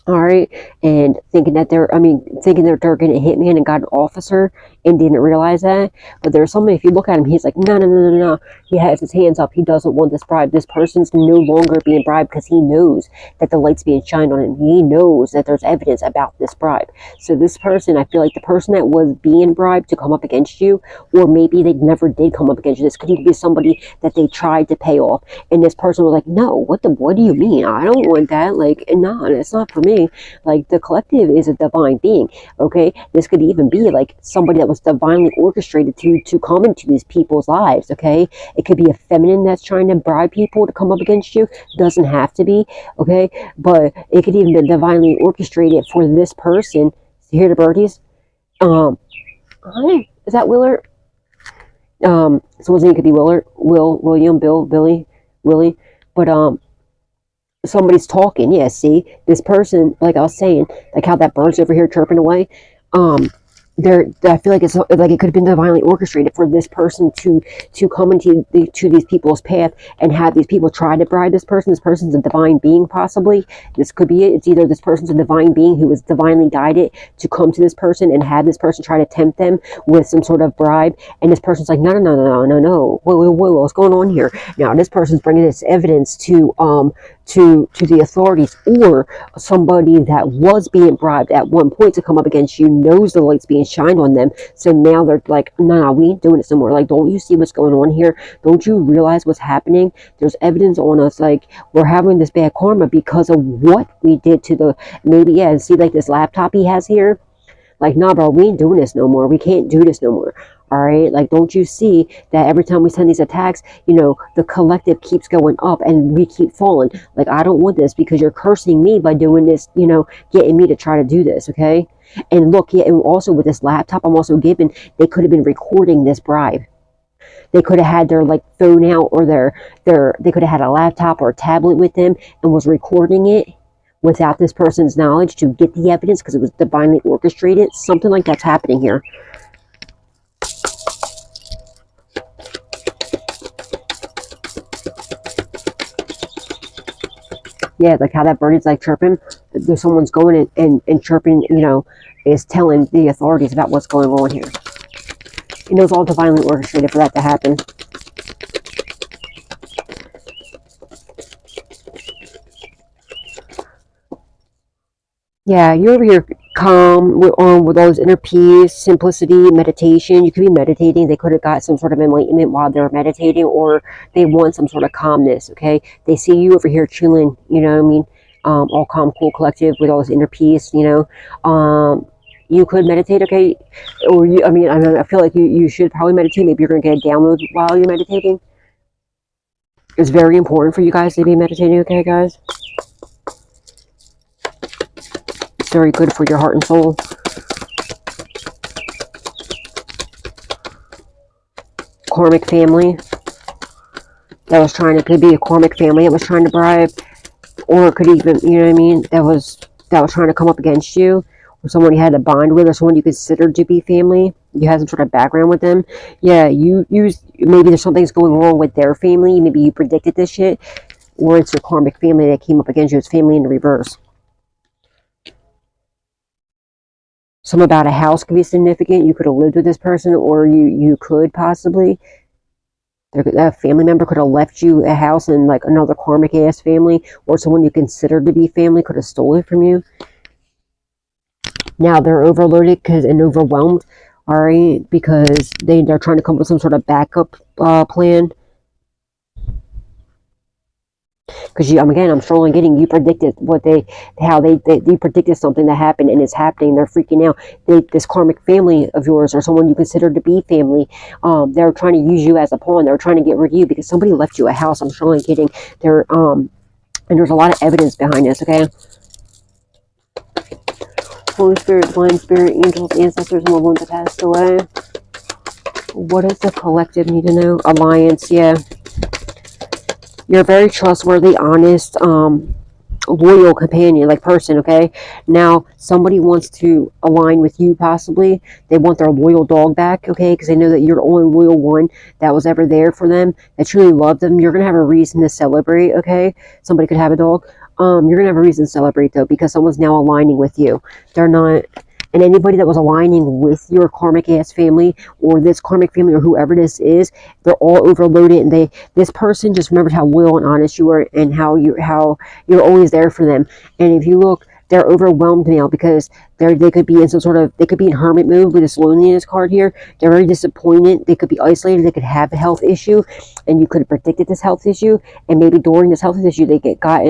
All right, and thinking that they're going to hit me and got an officer, and didn't realize that. But there's somebody, if you look at him, he's like, no, no, no, no, no. He has his hands up. He doesn't want this bribe. This person's no longer being bribed because he knows that the light's being shined on him. He knows that there's evidence about this bribe. So this person, I feel like the person that was being bribed to come up against you, or maybe they never did come up against you. This could even be somebody that they tried to pay off, and this person was like, no, what do you mean? I don't want that. Like, no, it's not for me. Like, the collective is a divine being, okay? This could even be like somebody that was divinely orchestrated to come into these people's lives, okay? It could be a feminine that's trying to bribe people to come up against you. Doesn't have to be, okay? But it could even be divinely orchestrated for this person. You hear the birdies? Hi, is that Willard? Someone's name could be Willard, William, Bill, Billy, Willie. But somebody's talking. Yeah, see, this person, like I was saying, like how that bird's over here chirping away. I feel like it's like it could have been divinely orchestrated for this person to come into these people's path and have these people try to bribe this person. This person's a divine being, possibly. This could be it. It's either this person's a divine being who was divinely guided to come to this person and have this person try to tempt them with some sort of bribe, and this person's like, no, no, no, no, no, no, whoa, what's going on here? Now this person's bringing this evidence to the authorities, or somebody that was being bribed at one point to come up against you knows the light's being shined on them, so now they're like, no, we ain't doing it some more. Like, don't you see what's going on here? Don't you realize what's happening? There's evidence on us, like, we're having this bad karma because of what we did to the, maybe, yeah, see, like this laptop he has here, like, nah, bro, we ain't doing this no more. We can't do this no more. All right, like, don't you see that every time we send these attacks, you know, the collective keeps going up and we keep falling? Like, I don't want this because you're cursing me by doing this, you know, getting me to try to do this, okay? And look, yeah, and also with this laptop I'm also given, they could have been recording this bribe. They could have had their, like, phone out, or they could have had a laptop or a tablet with them and was recording it without this person's knowledge to get the evidence because it was divinely orchestrated. Something like that's happening here. Yeah, like how that bird is like chirping. There's someone's going and chirping, you know, is telling the authorities about what's going on here. You know, it's all divinely orchestrated for that to happen. Yeah, you're over here calm, with all this inner peace, simplicity, meditation. You could be meditating. They could have got some sort of enlightenment while they're meditating, or they want some sort of calmness, okay? They see you over here chilling, you know what I mean? All calm, cool, collective, with all this inner peace, you know? You could meditate, okay? Or, I feel like you should probably meditate. Maybe you're going to get a download while you're meditating. It's very important for you guys to be meditating, okay, guys? Very good for your heart and soul. Karmic family that was trying to, could be a karmic family that was trying to bribe, or it could even, you know what I mean, that was trying to come up against you, or someone you had a bond with, or someone you considered to be family. You had some sort of background with them. Yeah, maybe there's something's going wrong with their family. Maybe you predicted this shit, or it's your karmic family that came up against you. It's family in the reverse. Something about a house could be significant. You could have lived with this person, or you could possibly. A family member could have left you a house, and like another karmic ass family, or someone you considered to be family, could have stolen it from you. Now they're overloaded and overwhelmed, all right, because they're trying to come up with some sort of backup plan. Because I'm strongly getting you predicted you predicted something that happened, and it's happening. They're freaking out. This karmic family of yours, or someone you consider to be family, they're trying to use you as a pawn. They're trying to get rid of you because somebody left you a house. I'm strongly getting there, and there's a lot of evidence behind this. Okay, Holy Spirit, Divine Spirit, angels, ancestors, and loved ones that passed away. What does the collective need to know? Alliance, yeah. You're a very trustworthy, honest, loyal companion, like person, okay? Now, somebody wants to align with you, possibly. They want their loyal dog back, okay? Because they know that you're the only loyal one that was ever there for them, that truly loved them. You're going to have a reason to celebrate, okay? Somebody could have a dog. You're going to have a reason to celebrate, though, because someone's now aligning with you. They're not And anybody that was aligning with your karmic ass family or this karmic family or whoever this is, they're all overloaded, and this person just remembered how loyal and honest you are, and how you're always there for them. And if you look, they're overwhelmed now because they could be in some sort of, they could be in hermit mode with this loneliness card here. They're very disappointed. They could be isolated. They could have a health issue, and you could have predicted this health issue. And maybe during this health issue, they got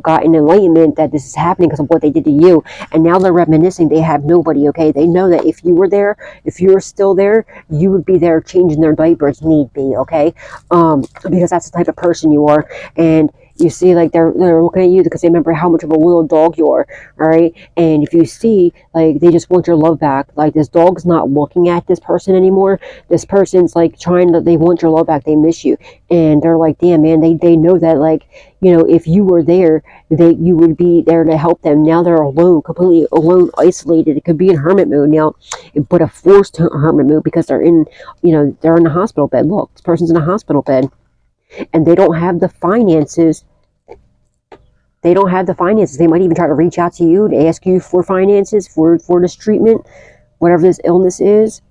got an enlightenment that this is happening because of what they did to you. And now they're reminiscing. They have nobody, okay? They know that if you were there, if you were still there, you would be there changing their diapers, need be, okay? Because that's the type of person you are. And you see, like, they're looking at you because they remember how much of a loyal dog you are, all right? And if you see, like, they just want your love back. Like, this dog's not looking at this person anymore. This person's, like, they want your love back. They miss you. And they're like, damn, man, they know that, like, if you were there, you would be there to help them. Now they're alone, completely alone, isolated. It could be in hermit mode now, but a forced hermit mode because they're in a hospital bed. Look, this person's in a hospital bed. And they don't have the finances. They don't have the finances. They might even try to reach out to you to ask you for finances for this treatment, whatever this illness is.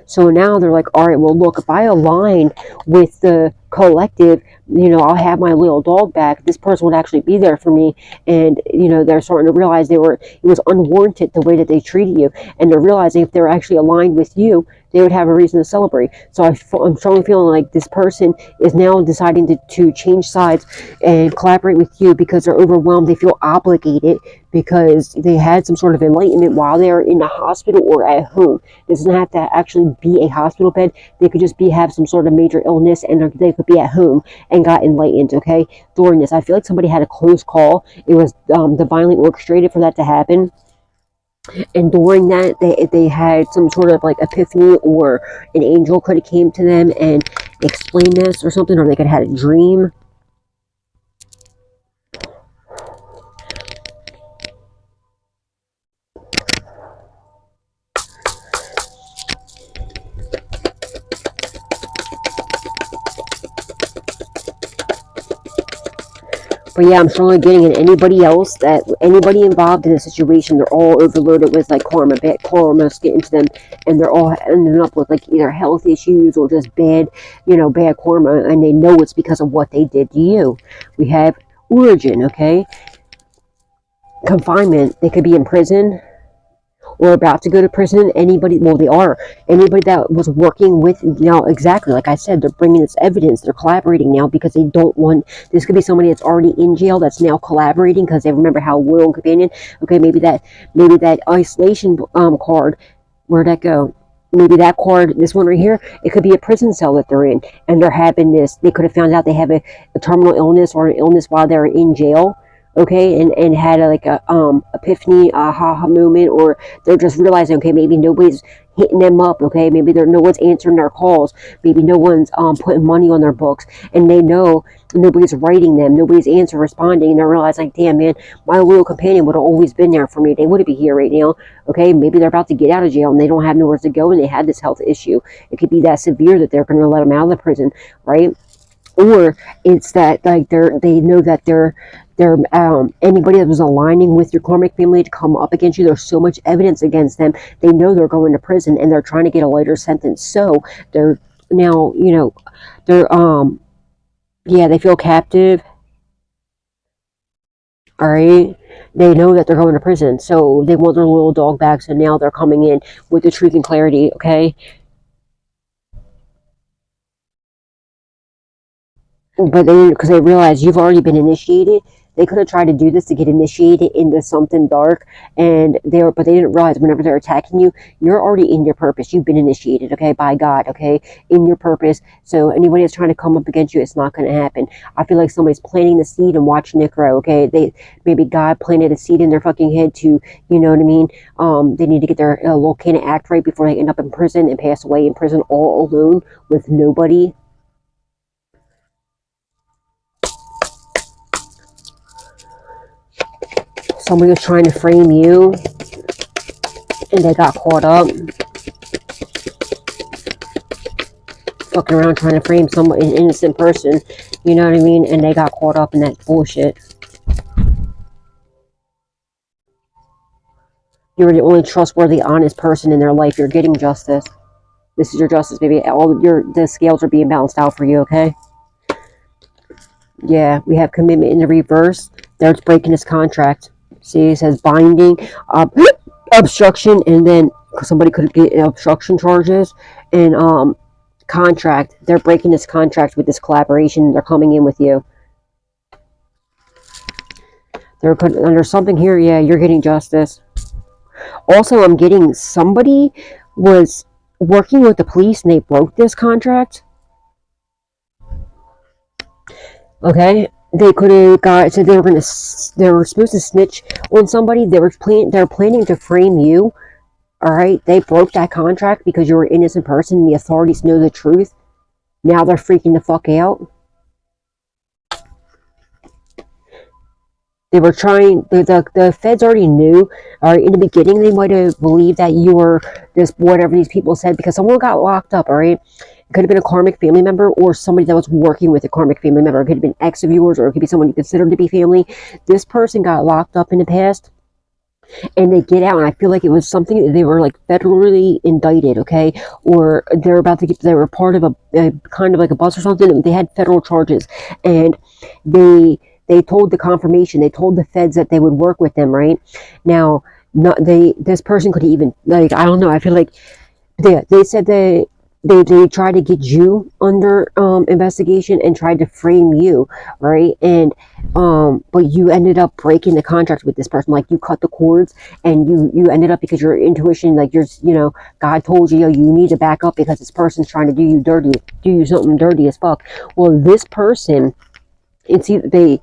So now they're like, all right, well, look, if I align with the collective, I'll have my little dog back. This person would actually be there for me. And, they're starting to realize it was unwarranted the way that they treated you. And they're realizing if they're actually aligned with you, they would have a reason to celebrate. So I'm strongly feeling like this person is now deciding to change sides and collaborate with you because they're overwhelmed. They feel obligated because they had some sort of enlightenment while they're in the hospital or at home. It doesn't have to actually be a hospital bed. They could just have some sort of major illness, and they could be at home and got enlightened, okay? During this, I feel like somebody had a close call. It was divinely orchestrated for that to happen. And during that, they had some sort of like epiphany, or an angel could have came to them and explained this or something, or they could have had a dream. But yeah, I'm strongly getting in anybody involved in the situation, they're all overloaded with like karma. Bad karma's getting to them, and they're all ending up with like either health issues or just bad karma, and they know it's because of what they did to you. We have origin, okay? Confinement, they could be in prison or about to go to prison. Anybody that was working with, exactly like I said, they're bringing this evidence, they're collaborating now because they don't want, this could be somebody that's already in jail that's now collaborating because they remember how loyal and companion. Okay, maybe that isolation card, where'd that go? Maybe that card, this one right here, it could be a prison cell that they're in, and they're having this, they could have found out they have a terminal illness or an illness while they're in jail. Okay, and had a epiphany, aha moment, or they're just realizing, okay, maybe nobody's hitting them up, okay, maybe no one's answering their calls, maybe no one's putting money on their books, and they know nobody's writing them, nobody's responding, and they're realizing, like, damn, man, my loyal companion would have always been there for me. They wouldn't be here right now. Okay, maybe they're about to get out of jail and they don't have nowhere to go, and they had this health issue. It could be that severe that they're going to let them out of the prison, right? Or it's that, like, they know that they're anybody that was aligning with your karmic family to come up against you, there's so much evidence against them. They know they're going to prison and they're trying to get a lighter sentence. So they're now, they feel captive. All right. They know that they're going to prison, so they want their little dog back. So now they're coming in with the truth and clarity. Okay. But because they realize you've already been initiated, they could have tried to do this to get initiated into something dark, but they didn't realize whenever they're attacking you, you're already in your purpose. You've been initiated, okay, by God, okay, in your purpose. So anybody that's trying to come up against you, it's not going to happen. I feel like somebody's planting the seed and watching it grow, okay? Maybe God planted a seed in their fucking head to, you know what I mean? They need to get their volcanic act right before they end up in prison and pass away in prison all alone with nobody. Somebody was trying to frame you, and they got caught up. Fucking around trying to frame an innocent person, you know what I mean? And they got caught up in that bullshit. You're the only trustworthy, honest person in their life. You're getting justice. This is your justice, baby. The scales are being balanced out for you, okay? Yeah, we have commitment in the reverse. There's breaking this contract. See, it says binding, obstruction, and then somebody could get obstruction charges and contract. They're breaking this contract with this collaboration. They're coming in with you. There's something here. Yeah, you're getting justice. Also, I'm getting somebody was working with the police and they broke this contract. Okay, they could have got, so they were supposed to snitch on somebody. They're planning to frame you. All right, they broke that contract because you're an innocent person and the authorities know the truth. Now they're freaking the fuck out. They were trying, the feds already knew, in the beginning they might have believed that you were this, whatever these people said, because someone got locked up, all right? It could have been a karmic family member or somebody that was working with a karmic family member. It could have been ex of yours, or it could be someone you consider to be family. This person got locked up in the past, and they get out, and I feel like it was something that they were like federally indicted, okay? Or they were part of a kind of like a bus or something. They had federal charges, and they told the confirmation, they told the feds that they would work with them, right? Now, this person could even, like, I don't know, I feel like they said they tried to get you under investigation and tried to frame you, right? And but you ended up breaking the contract with this person. Like, you cut the cords, and you ended up, because your intuition, like, God told you, you need to back up because this person's trying to do you something dirty as fuck. Well, this person, it's either they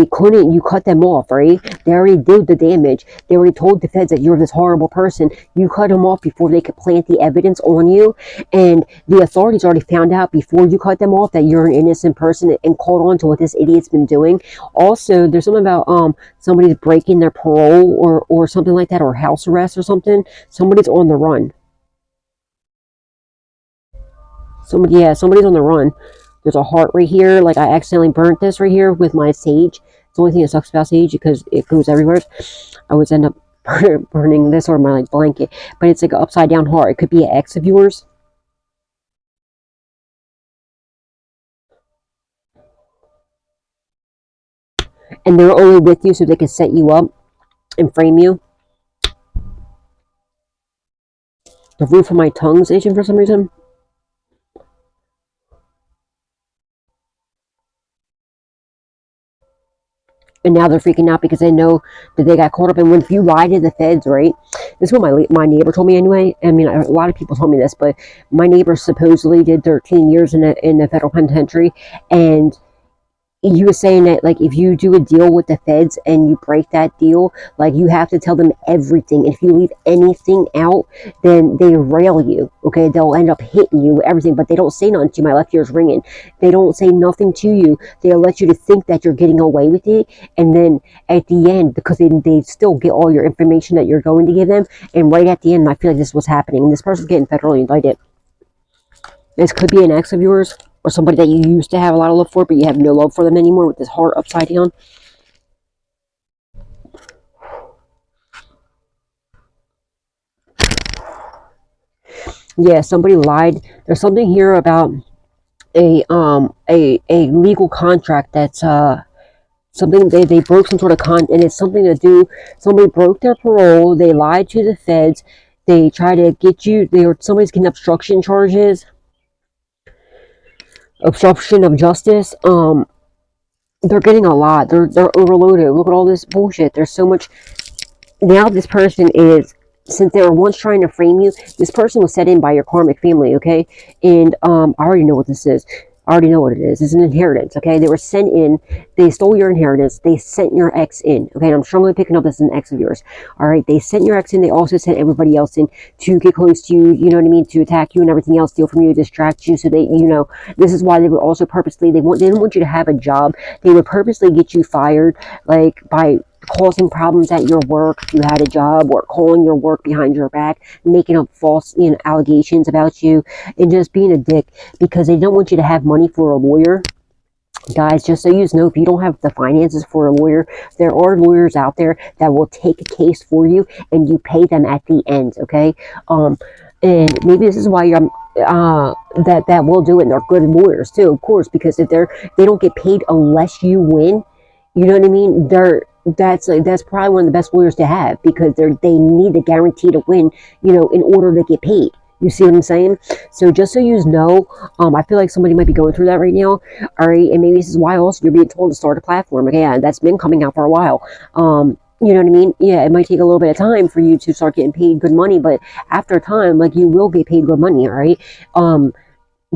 couldn't, you cut them off, right? They already did the damage. They already told the feds that you're this horrible person. You cut them off before they could plant the evidence on you, and the authorities already found out before you cut them off that you're an innocent person and caught on to what this idiot's been doing. Also, there's something about somebody's breaking their parole or something like that, or house arrest or something. Somebody's on the run. Somebody's on the run. There's a heart right here. Like, I accidentally burnt this right here with my sage. It's the only thing that sucks about sage because it goes everywhere. I would end up burning this or my like blanket. But it's like an upside down heart. It could be an ex of yours. And they're only with you so they can set you up and frame you. The roof of my tongue's itching for some reason. And now they're freaking out because they know that they got caught up. And when you lie to the feds, right? This is what my neighbor told me anyway. I mean, a lot of people told me this, but my neighbor supposedly did 13 years in the federal penitentiary, and he was saying that, like, if you do a deal with the feds and you break that deal, like, you have to tell them everything. If you leave anything out, then they rail you, okay? They'll end up hitting you with everything, but they don't say nothing to you. My left ear's ringing. They don't say nothing to you. They'll let you to think that you're getting away with it, and then at the end, because they still get all your information that you're going to give them, and right at the end, I feel like this was happening, and this person's getting federally indicted. This could be an ex of yours, or somebody that you used to have a lot of love for, but you have no love for them anymore with this heart upside down. Yeah, somebody lied. There's something here about a legal contract that's something they broke some sort of and it's something to do. Somebody broke their parole. They lied to the feds. They try to get you. Somebody's getting obstruction charges. Obstruction of justice. They're getting a lot. They're overloaded. Look at all this bullshit. There's so much. Now this person is, since they were once trying to frame you, this person was set in by your karmic family, okay? And I already know what this is. I already know what it is. It's an inheritance, okay? They were sent in. They stole your inheritance. They sent your ex in, okay? And I'm strongly picking up this is an ex of yours, all right? They sent your ex in. They also sent everybody else in to get close to you, you know what I mean? To attack you and everything else, steal from you, distract you. So they, this is why they would also purposely, they didn't want you to have a job. They would purposely get you fired, like, by causing problems at your work if you had a job, or calling your work behind your back, making up false allegations about you, and just being a dick because they don't want you to have money for a lawyer. Guys, just so you know, if you don't have the finances for a lawyer, there are lawyers out there that will take a case for you and you pay them at the end, okay? And maybe this is why you're that will do it, and they're good lawyers too, of course, because if they don't get paid unless you win, you know what I mean? That's probably one of the best lawyers to have, because they need the guarantee to win, you know, in order to get paid. You see what I'm saying? So just so you know, I feel like somebody might be going through that right now. All right, and maybe this is why also you're being told to start a platform. Okay, yeah, that's been coming out for a while. You know what I mean? Yeah, it might take a little bit of time for you to start getting paid good money, but after a time, like, you will get paid good money. All right.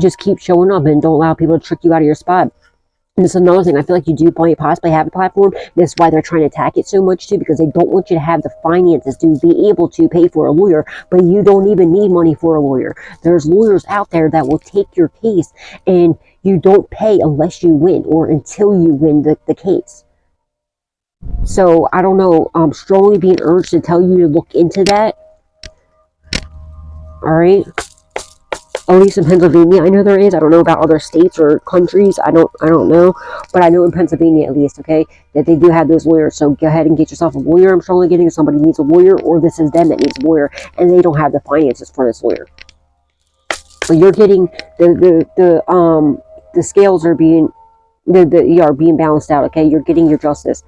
Just keep showing up and don't allow people to trick you out of your spot. And this is another thing. I feel like you do possibly have a platform. That's why they're trying to attack it so much too, because they don't want you to have the finances to be able to pay for a lawyer, but you don't even need money for a lawyer. There's lawyers out there that will take your case, and you don't pay unless you win, or until you win the case. So I don't know. I'm strongly being urged to tell you to look into that. All right. At least in Pennsylvania, I know there is. I don't know about other states or countries. I don't know, but I know in Pennsylvania at least, okay, that they do have those lawyers. So go ahead and get yourself a lawyer. I'm strongly getting if somebody needs a lawyer, or this is them that needs a lawyer, and they don't have the finances for this lawyer. So you're getting the scales are being are being balanced out. Okay, you're getting your justice.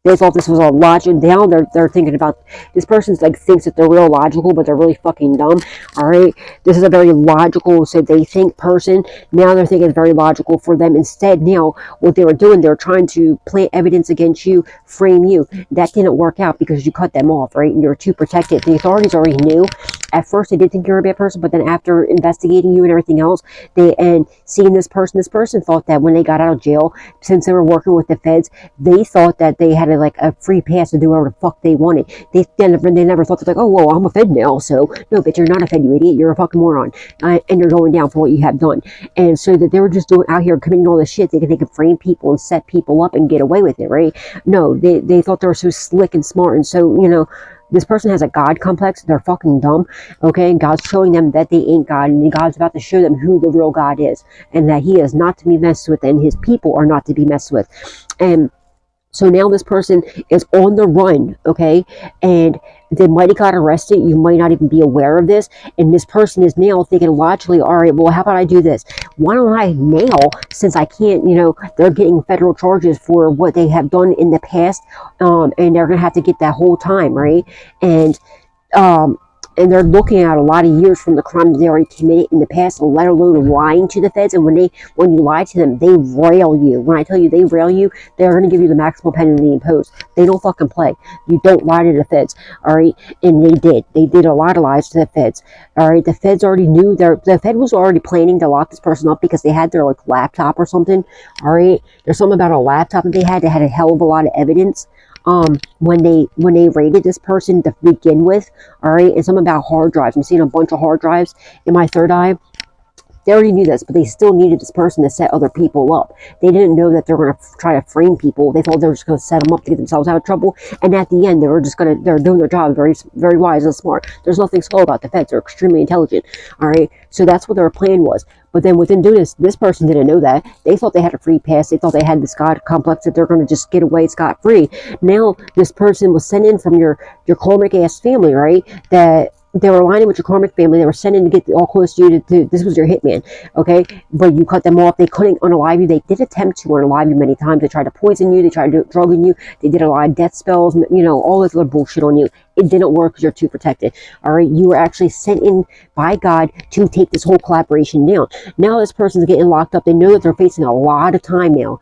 They thought this was all logic. Now they're thinking about, this person's like thinks that they're real logical, but they're really fucking dumb. All right, this is a very logical, so they think person. Now they're thinking it's very logical for them. Instead, now what they were doing, they're trying to plant evidence against you, frame you. That didn't work out because you cut them off, right? And you're too protected. The authorities already knew. At first, they did think you were a bad person, but then after investigating you and everything else, and seeing this person thought that when they got out of jail, since they were working with the feds, they thought that they had like a free pass to do whatever the fuck they wanted. They never thought, they're like, oh, well, I'm a fed now, so no, bitch, you're not a fed, you idiot, you're a fucking moron, and you're going down for what you have done. And so that they were just doing out here committing all this shit, they could frame people and set people up and get away with it, right? No, they thought they were so slick and smart, and so, you know, this person has a God complex. They're fucking dumb, okay? And God's showing them that they ain't God, and God's about to show them who the real God is, and that he is not to be messed with, and his people are not to be messed with. And so now this person is on the run, okay? And they might have got arrested. You might not even be aware of this. And this person is now thinking logically, all right, well, how about I do this? Why don't I now, since I can't, you know, they're getting federal charges for what they have done in the past, and they're going to have to get that whole time, right? And they're looking at a lot of years from the crime that they already committed in the past, let alone lying to the feds. And when you lie to them, they rail you. When I tell you they rail you, they're going to give you the maximum penalty imposed. They don't fucking play. You don't lie to the feds, all right? And they did. They did a lot of lies to the feds, all right? The feds already knew. The fed was already planning to lock this person up because they had their like laptop or something, all right? There's something about a laptop that they had a hell of a lot of evidence. When they raided this person to begin with, all right, and something about hard drives. I'm seeing a bunch of hard drives in my third eye. They already knew this, but they still needed this person to set other people up. They didn't know that they were going to try to frame people. They thought they were just going to set them up to get themselves out of trouble. And at the end, they're doing their job very, very wise and smart. There's nothing slow about the feds. They're extremely intelligent. All right. So that's what their plan was. But then within doing this person didn't know that. They thought they had a free pass. They thought they had this God complex that they're going to just get away scot-free. Now, this person was sent in from your karmic ass family, right? That they were aligning with your karmic family. They were sent in to get all close to you. This was your hitman, okay? But you cut them off. They couldn't unalive you. They did attempt to unalive you many times. They tried to poison you. They tried to drug you. They did a lot of death spells, you know, all this other bullshit on you. It didn't work because you're too protected, all right? You were actually sent in by God to take this whole collaboration down. Now this person's getting locked up. They know that they're facing a lot of time now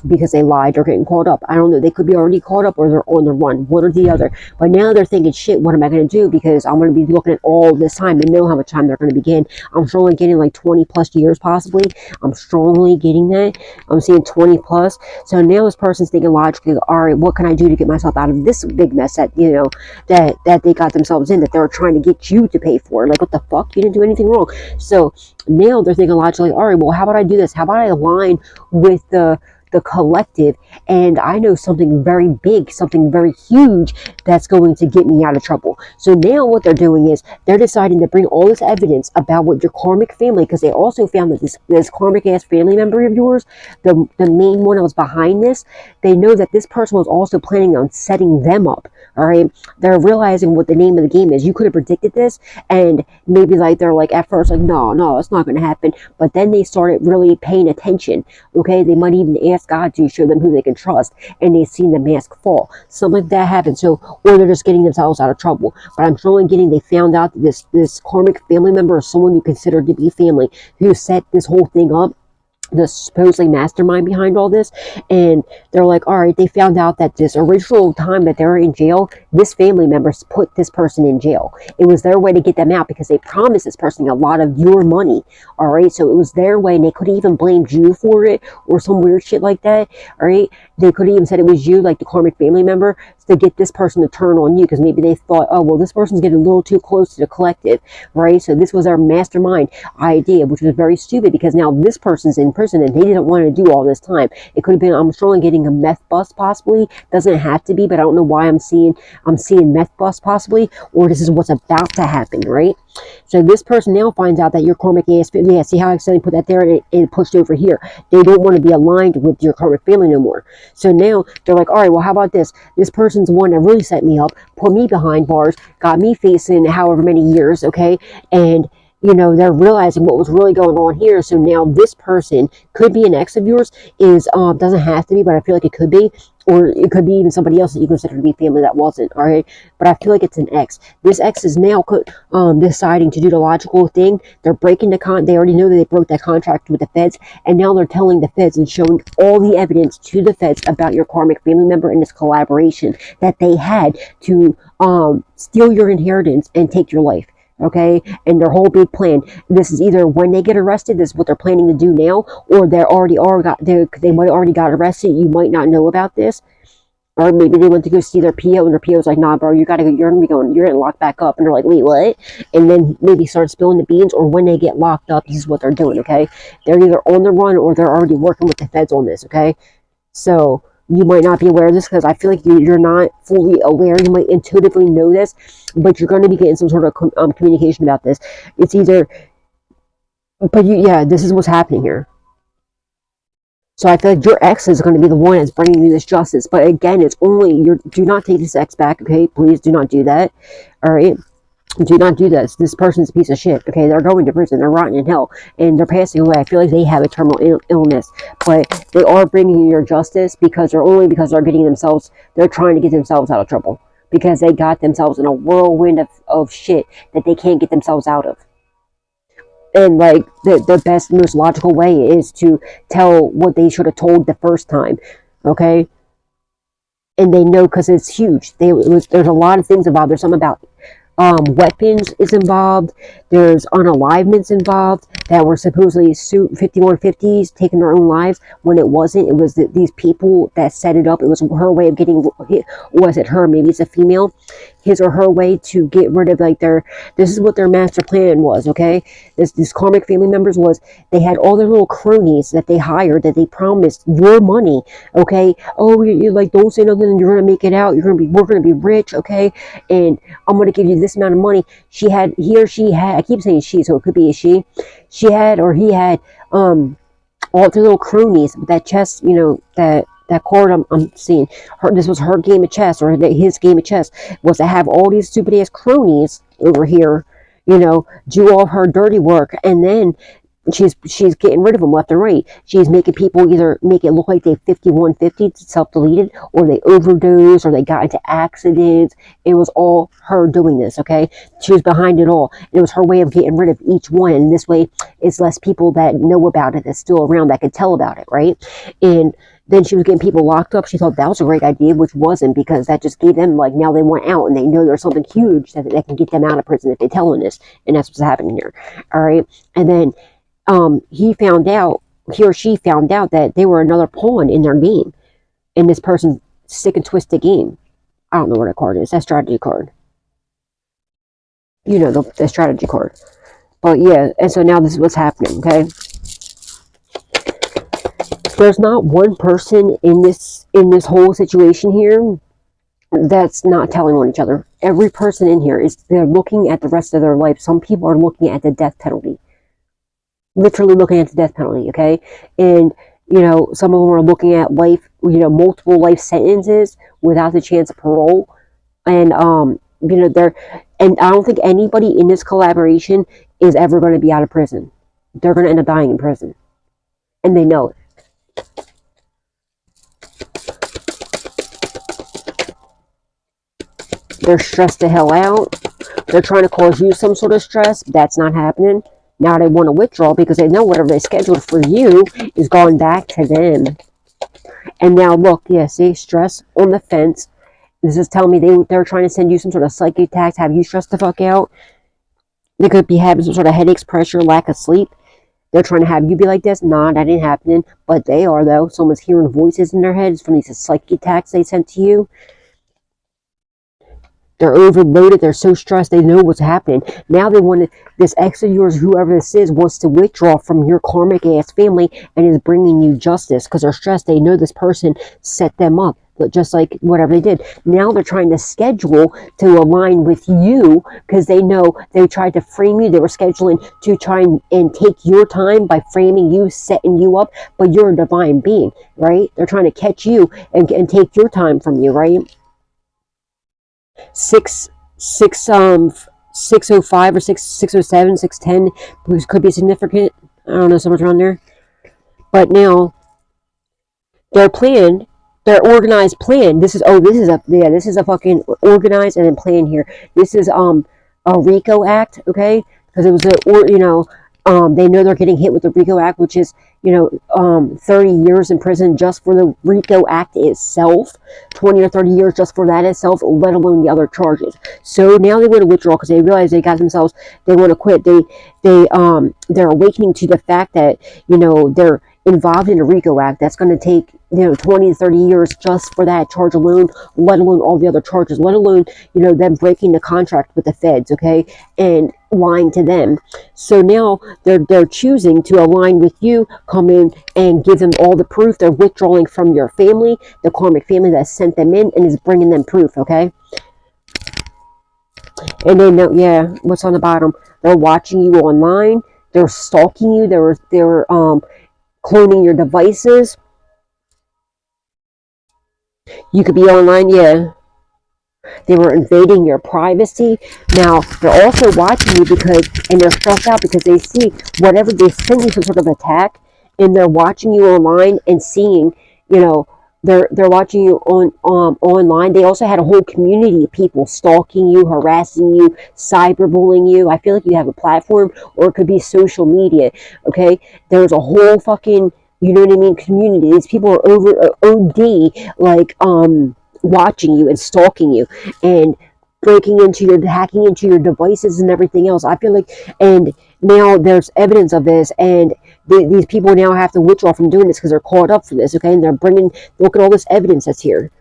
because they lied or getting caught up. I don't know. They could be already caught up or they're on the run, one or the other. But now they're thinking, shit, what am I going to do? Because I'm going to be looking at all this time and know how much time they're going to be getting. I'm strongly getting like 20 plus years possibly. I'm strongly getting that. I'm seeing 20 plus. So now this person's thinking logically, all right, what can I do to get myself out of this big mess that, you know, that they got themselves in, that they're trying to get you to pay for? Like, what the fuck? You didn't do anything wrong. So now they're thinking logically, all right, well, how about I do this? How about I align with the the collective, and I know something very big, something very huge that's going to get me out of trouble. So now what they're doing is they're deciding to bring all this evidence about what your karmic family, because they also found that this karmic ass family member of yours, the main one that was behind this, they know that this person was also planning on setting them up. All right, they're realizing what the name of the game is. You could have predicted this, and maybe like they're like at first like no, it's not going to happen, but then they started really paying attention. Okay, they might even ask God to show them who they can trust, and they've seen the mask fall. Something like that happened. So, or they're just getting themselves out of trouble. But I'm strongly getting they found out that this karmic family member is someone you consider to be family, who set this whole thing up, the supposedly mastermind behind all this. And they're like, all right, they found out that this original time that they were in jail, this family members put this person in jail. It was their way to get them out, because they promised this person a lot of your money. All right, so it was their way, and they could have even blamed you for it or some weird shit like that. All right, they could have even said it was you, like the karmic family member, to get this person to turn on you, because maybe they thought, oh well, this person's getting a little too close to the collective, right? So this was our mastermind idea, which was very stupid, because now this person's in prison and they didn't want to do all this time. It could have been, I'm strongly getting a meth bust possibly. Doesn't have to be, but I don't know why I'm seeing meth bust possibly, or this is what's about to happen, right? So this person now finds out that your karmic ass, yeah, see how I accidentally put that there and it pushed over here. They don't want to be aligned with your karmic family no more. So now they're like, all right, well, how about this? This person's the one that really set me up, put me behind bars, got me facing however many years, okay? And you know, they're realizing what was really going on here. So now this person could be an ex of yours, is doesn't have to be, but I feel like it could be, or it could be even somebody else that you consider to be family that wasn't. All right, but I feel like it's an ex. This ex is now deciding to do the logical thing. They're breaking the they already know that they broke that contract with the feds, and now they're telling the feds and showing all the evidence to the feds about your karmic family member and this collaboration that they had to steal your inheritance and take your life. Okay, and their whole big plan. This is either when they get arrested, this is what they're planning to do now, or they might already got arrested. You might not know about this, or maybe they went to go see their PO, and their PO's like, nah, bro, you're getting locked back up, and they're like, wait, what? And then maybe start spilling the beans, or when they get locked up, this is what they're doing. Okay, they're either on the run or they're already working with the feds on this. Okay, so you might not be aware of this, because I feel like you're not fully aware. You might intuitively know this, but you're going to be getting some sort of communication about this. It's either, but yeah, this is what's happening here. So I feel like your ex is going to be the one that's bringing you this justice. But again, it's only, do not take this ex back, okay? Please do not do that, all right? Do not do this. This person's a piece of shit. Okay, they're going to prison. They're rotting in hell, and they're passing away. I feel like they have a terminal illness, but they are bringing you your justice because they're getting themselves. They're trying to get themselves out of trouble because they got themselves in a whirlwind of shit that they can't get themselves out of. And like the best, most logical way is to tell what they should have told the first time. Okay, and they know because it's huge. There's a lot of things involved. There's something about weapons is involved. There's unalivements involved that were supposedly 5150s taking their own lives when it wasn't. It was these people that set it up. It was her way of getting, was it her? Maybe it's a female. His or her way to get rid of this is what their master plan was, okay? This karmic family members was, they had all their little cronies that they hired, that they promised your money, okay? Oh, you're like, don't say nothing, you're going to make it out, we're going to be rich, okay? And I'm going to give you this amount of money. He or she had, I keep saying she, so it could be a she had, or he had, all their little cronies, that chess, that card I'm seeing, this was her game of chess, or his game of chess, was to have all these stupid ass cronies over here, do all her dirty work, and then she's getting rid of them left and right. She's making people either make it look like they 5150 self-deleted, or they overdosed, or they got into accidents. It was all her doing this, okay? She was behind it all. It was her way of getting rid of each one, and this way it's less people that know about it, that's still around, that can tell about it, right? And then she was getting people locked up. She thought that was a great idea, which wasn't, because that just gave them, like, now they want out, and they know there's something huge that can get them out of prison if they tell them this, and that's what's happening here, all right? And then he or she found out that they were another pawn in their game, in this person's sick and twisted game. I don't know what a card is. That strategy card. The strategy card. But yeah, and so now this is what's happening, okay? there's not one person in this whole situation here that's not telling on each other. Every person in here they're looking at the rest of their life. Some people are looking at the death penalty. Literally looking at the death penalty, okay? And, you know, some of them are looking at life, you know, multiple life sentences without the chance of parole. And, you know, and I don't think anybody in this collaboration is ever going to be out of prison. They're going to end up dying in prison. And they know it. They're stressed the hell out. They're trying to cause you some sort of stress. That's not happening. Now they want to withdraw because they know whatever they scheduled for you is going back to them. And now look, yeah, see, stress on the fence. This is telling me they're trying to send you some sort of psychic attacks, have you stressed the fuck out. They could be having some sort of headaches, pressure, lack of sleep. They're trying to have you be like this. Nah, that ain't happening. But they are, though. Someone's hearing voices in their heads from these psychic attacks they sent to you. They're overloaded. They're so stressed. They know what's happening. Now they want to, this ex of yours, whoever this is, wants to withdraw from your karmic ass family and is bringing you justice because they're stressed. They know this person set them up, just like whatever they did. Now they're trying to schedule to align with you because they know they tried to frame you. They were scheduling to try and take your time by framing you, setting you up, but you're a divine being, right? They're trying to catch you and take your time from you, right? 605 or 607, 610 could be significant. I don't know, somewhere around there. But now their plan, their organized plan. This is a fucking organized and then plan here. This is a RICO Act, okay? Because it was they know they're getting hit with the RICO Act, which is 30 years in prison just for the RICO Act itself, 20 or 30 years just for that itself, let alone the other charges. So now they want to withdraw because they realize they got themselves, they want to quit. They're awakening to the fact that, they're involved in a RICO Act that's going to take 20 to 30 years just for that charge alone, let alone all the other charges, let alone them breaking the contract with the feds, okay, and lying to them. So now they're choosing to align with you, come in and give them all the proof. They're withdrawing from your family, the karmic family that sent them in, and is bringing them proof, okay? And they know, yeah, what's on the bottom? They're watching you online. They're stalking you. They're cloning your devices. You could be online, yeah. They were invading your privacy. Now, they're also watching you and they're stressed out because they see whatever they send you some sort of attack, and they're watching you online and seeing, they're watching you online. They also had a whole community of people stalking you, harassing you, cyberbullying you. I feel like you have a platform, or it could be social media, okay? There's a whole fucking, community. These people are over OD, like, watching you and stalking you and hacking into your devices and everything else. I feel like, and now there's evidence of this, and these people now have to withdraw from doing this because they're caught up for this, okay? And they're look at all this evidence that's here.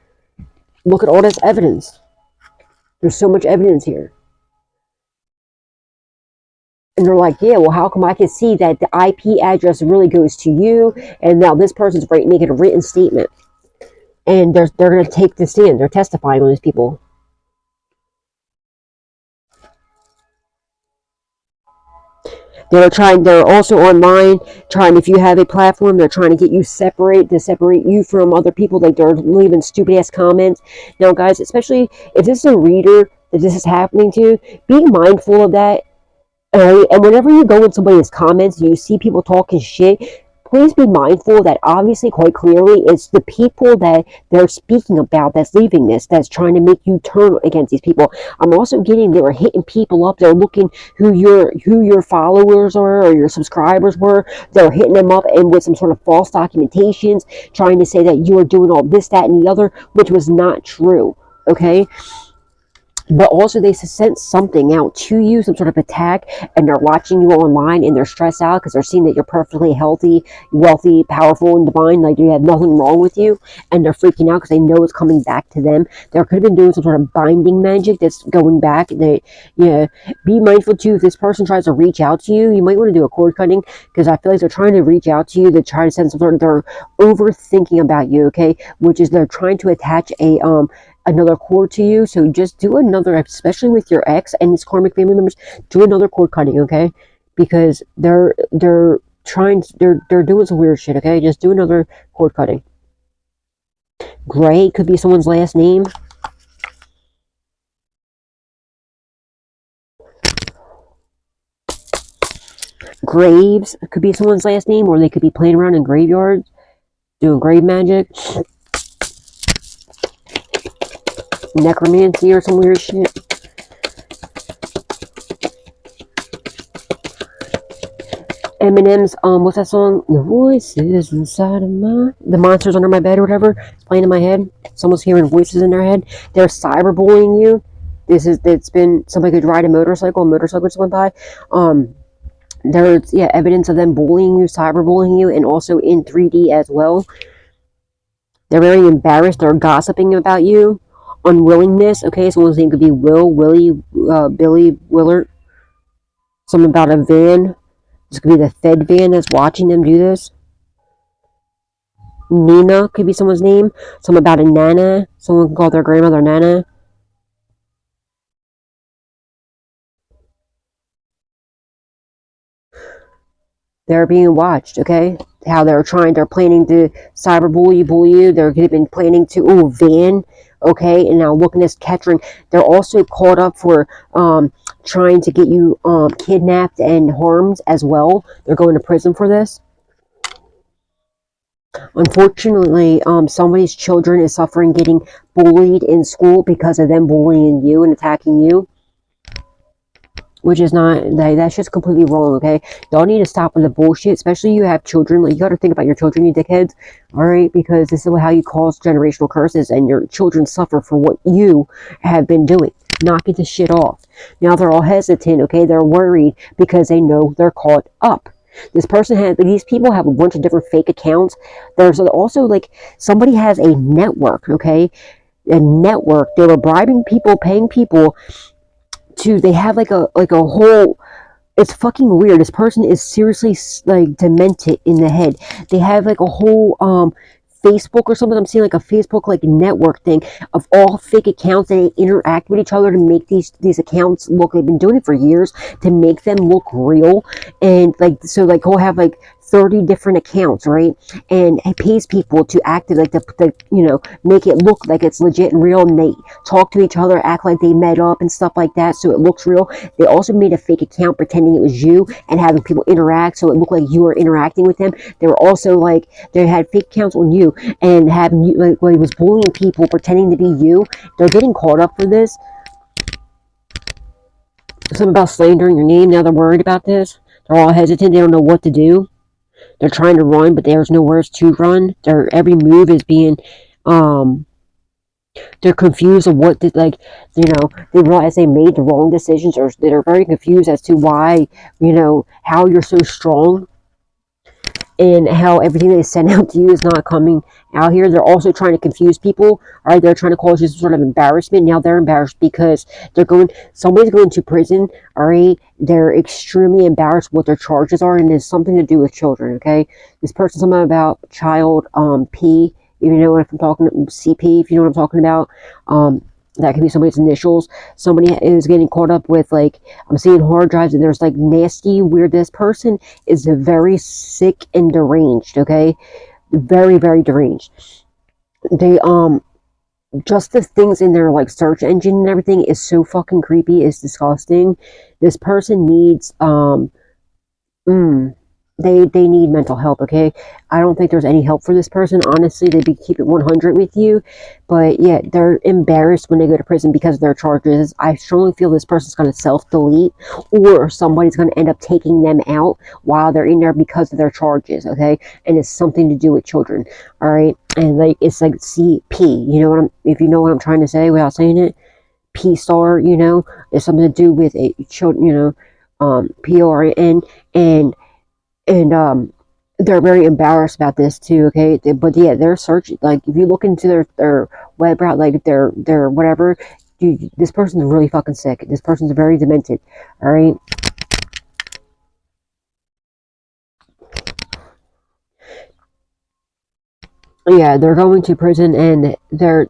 Look at all this evidence. There's so much evidence here. And they're like, yeah, well, how come I can see that the IP address really goes to you, and now this person's making a written statement. And they're going to take the stand. They're testifying on these people. They're also online, if you have a platform, they're trying to get you separate you from other people. Like, they're leaving stupid ass comments. Now, guys, especially if this is a reader that this is happening to, be mindful of that. And whenever you go in somebody's comments and you see people talking shit, please be mindful that obviously, quite clearly, it's the people that they're speaking about that's leaving this, that's trying to make you turn against these people. I'm also getting, they were hitting people up. They're looking who your followers are or your subscribers were. They're hitting them up and with some sort of false documentations, trying to say that you are doing all this, that, and the other, which was not true. Okay? but also they sent something out to you, some sort of attack, and they're watching you online, and they're stressed out because they're seeing that you're perfectly healthy, wealthy, powerful, and divine, like you have nothing wrong with you, and they're freaking out because they know it's coming back to them. They could have been doing some sort of binding magic that's going back. They, yeah, be mindful too, if this person tries to reach out to you, you might want to do a cord cutting, because I feel like they're trying to reach out to you, to try to send some sort of, they're overthinking about you, okay, which is they're trying to attach another cord to you. So just do another, especially with your ex and his karmic family members, do another cord cutting, okay? Because they're doing some weird shit, okay? Just do another cord cutting. Gray could be someone's last name. Graves could be someone's last name, or they could be playing around in graveyards doing grave magic. Necromancy or some weird shit. Eminem's what's that song? The voices inside of the monsters under my bed or whatever. It's playing in my head. Someone's hearing voices in their head. They're cyberbullying you. It's been somebody could ride a motorcycle just went by. There's evidence of them bullying you, cyberbullying you, and also in 3D as well. They're very embarrassed. They're gossiping about you. Unwillingness, okay, someone's name could be Will, Willie, Billy, Willard. Something about a van. This could be the Fed van that's watching them do this. Nina could be someone's name. Something about a Nana. Someone can call their grandmother Nana. They're being watched, okay? How they're planning to bully you. They've been planning to, van, okay? And now looking at capturing. They're also caught up for trying to get you kidnapped and harmed as well. They're going to prison for this. Unfortunately, somebody's children is suffering getting bullied in school because of them bullying you and attacking you. Which is not, that's just completely wrong, okay? Y'all need to stop with the bullshit, especially you have children. Like, you got to think about your children, you dickheads, alright? Because this is how you cause generational curses, and your children suffer for what you have been doing. Knocking this shit off. Now they're all hesitant, okay? They're worried because they know they're caught up. These people have a bunch of different fake accounts. There's also, like, somebody has a network, okay? A network. They were bribing people, paying people they have like a whole, it's fucking weird. This person is seriously like demented in the head. They have like a whole Facebook or something. I'm seeing like a Facebook like network thing of all fake accounts, and they interact with each other to make these accounts look, they've been doing it for years, to make them look real. And like, so like we'll have like 30 different accounts, right? And it pays people to act like make it look like it's legit and real, and they talk to each other, act like they met up and stuff like that, so it looks real. They also made a fake account pretending it was you and having people interact so it looked like you were interacting with them. They were also like, they had fake accounts on you and having you, like, when he was bullying people pretending to be you. They're getting caught up for this. Something about slandering your name. Now they're worried about this. They're all hesitant. They don't know what to do. They're trying to run, but there's nowhere to run. Every move is being, they're confused of what, they realize they made the wrong decisions, or they're very confused as to why, how you're so strong, and how everything they send out to you is not coming out here. They're also trying to confuse people. All right, they're trying to cause you some sort of embarrassment. Now they're embarrassed because somebody's going to prison. All right, they're extremely embarrassed what their charges are, and it's something to do with children. Okay, this person's something about child P. If you know what I'm talking about, CP. If you know what I'm talking about, that could be somebody's initials. Somebody is getting caught up with, like, I'm seeing hard drives, and there's like nasty, weird. This person is very sick and deranged, okay? Very, very deranged. They, just the things in their, like, search engine and everything is so fucking creepy. It's disgusting. This person needs, they need mental help, okay? I don't think there's any help for this person. Honestly, they'd keep it 100 with you. But yeah, they're embarrassed when they go to prison because of their charges. I strongly feel this person's going to self-delete, or somebody's going to end up taking them out while they're in there because of their charges, okay? And it's something to do with children, all right? And like, it's like CP, if you know what I'm trying to say without saying it. P-star, you know, it's something to do with a children, you know, PRN, and they're very embarrassed about this too. Okay, but yeah, they're searching. Like if you look into their web route, like their whatever, dude, this person's really fucking sick. This person's very demented. All right. Yeah, they're going to prison, and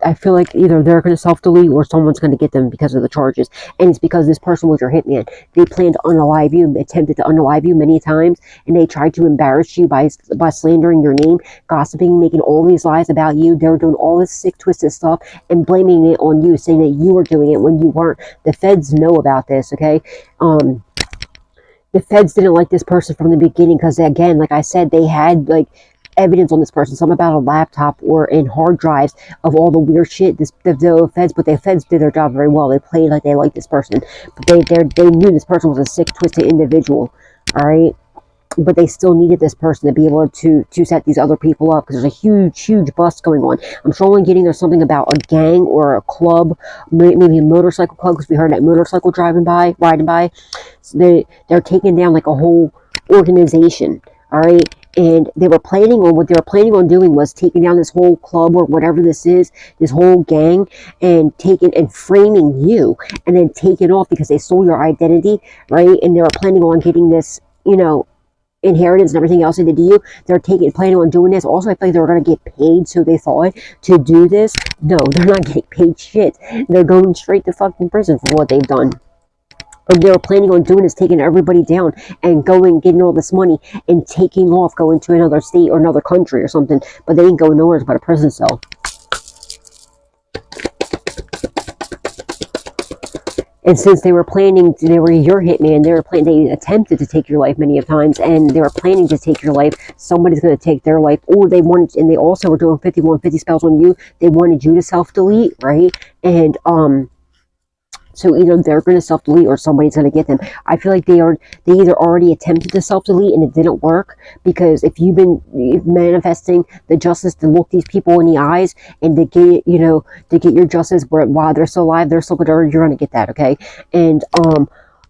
I feel like either they're going to self-delete or someone's going to get them because of the charges. And it's because this person was your hitman. They planned to unalive you, attempted to unalive you many times, and they tried to embarrass you by slandering your name, gossiping, making all these lies about you. They were doing all this sick, twisted stuff and blaming it on you, saying that you were doing it when you weren't. The feds know about this, okay? The feds didn't like this person from the beginning because, again, like I said, they had, like, evidence on this person, some about a laptop or in hard drives of all the weird shit. The feds did their job very well. They played like they liked this person, but they knew this person was a sick, twisted individual. All right, but they still needed this person to be able to set these other people up because there's a huge bust going on. I'm strongly getting there's something about a gang or a club, maybe a motorcycle club, because we heard that motorcycle riding by. So they're taking down like a whole organization. All right. And what they were planning on doing was taking down this whole club or whatever this is, this whole gang, and framing you, and then taking off because they stole your identity, right? And they were planning on getting this, you know, inheritance and everything else they did to you. They're planning on doing this. Also, I feel like they were going to get paid, so they thought to do this. No, they're not getting paid shit. They're going straight to fucking prison for what they've done. What they were planning on doing is taking everybody down and getting all this money and taking off, going to another state or another country or something. But they ain't going nowhere but a prison cell. And since they were your hitman, they attempted to take your life many of times, and they were planning to take your life. Somebody's going to take their life, or and they also were doing 5150 spells on you. They wanted you to self-delete, right? And, so either they're going to self-delete or somebody's going to get them. I feel like they either already attempted to self-delete and it didn't work, because if you've been manifesting the justice to look these people in the eyes and to get your justice while they're still alive, they're still good, you're going to get that, okay? And and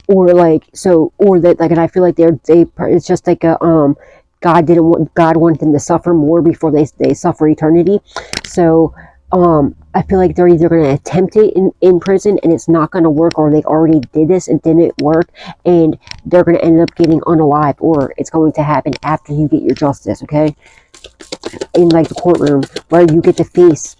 I feel like it's just like a God wanted them to suffer more before they suffer eternity. So I feel like they're either going to attempt it in prison and it's not going to work, or they already did this and didn't work and they're going to end up getting unalived, or it's going to happen after you get your justice, okay? In like the courtroom where you get to face,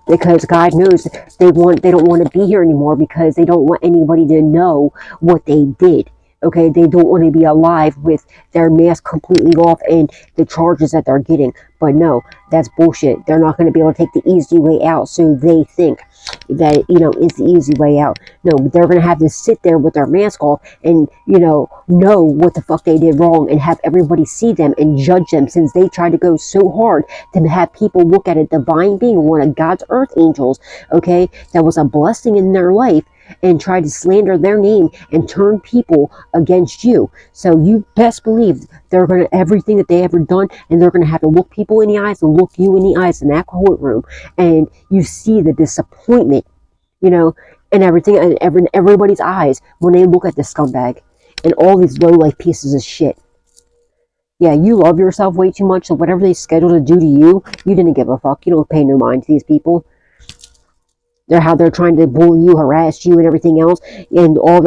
because God knows they don't want to be here anymore because they don't want anybody to know what they did. Okay, they don't want to be alive with their mask completely off and the charges that they're getting. But no, that's bullshit. They're not going to be able to take the easy way out, so they think that, it's the easy way out. No, they're going to have to sit there with their mask off and, know what the fuck they did wrong and have everybody see them and judge them, since they tried to go so hard to have people look at a divine being, one of God's earth angels, okay, that was a blessing in their life, and try to slander their name and turn people against you. So you best believe they're going to, everything that they ever done, and they're going to have to look people in the eyes and look you in the eyes in that courtroom, and you see the disappointment, and everything, in everybody's eyes when they look at this scumbag and all these low life pieces of shit. Yeah, you love yourself way too much, so whatever they scheduled to do to you, you didn't give a fuck. You don't pay no mind to these people. How they're trying to bully you, harass you, and everything else, and all the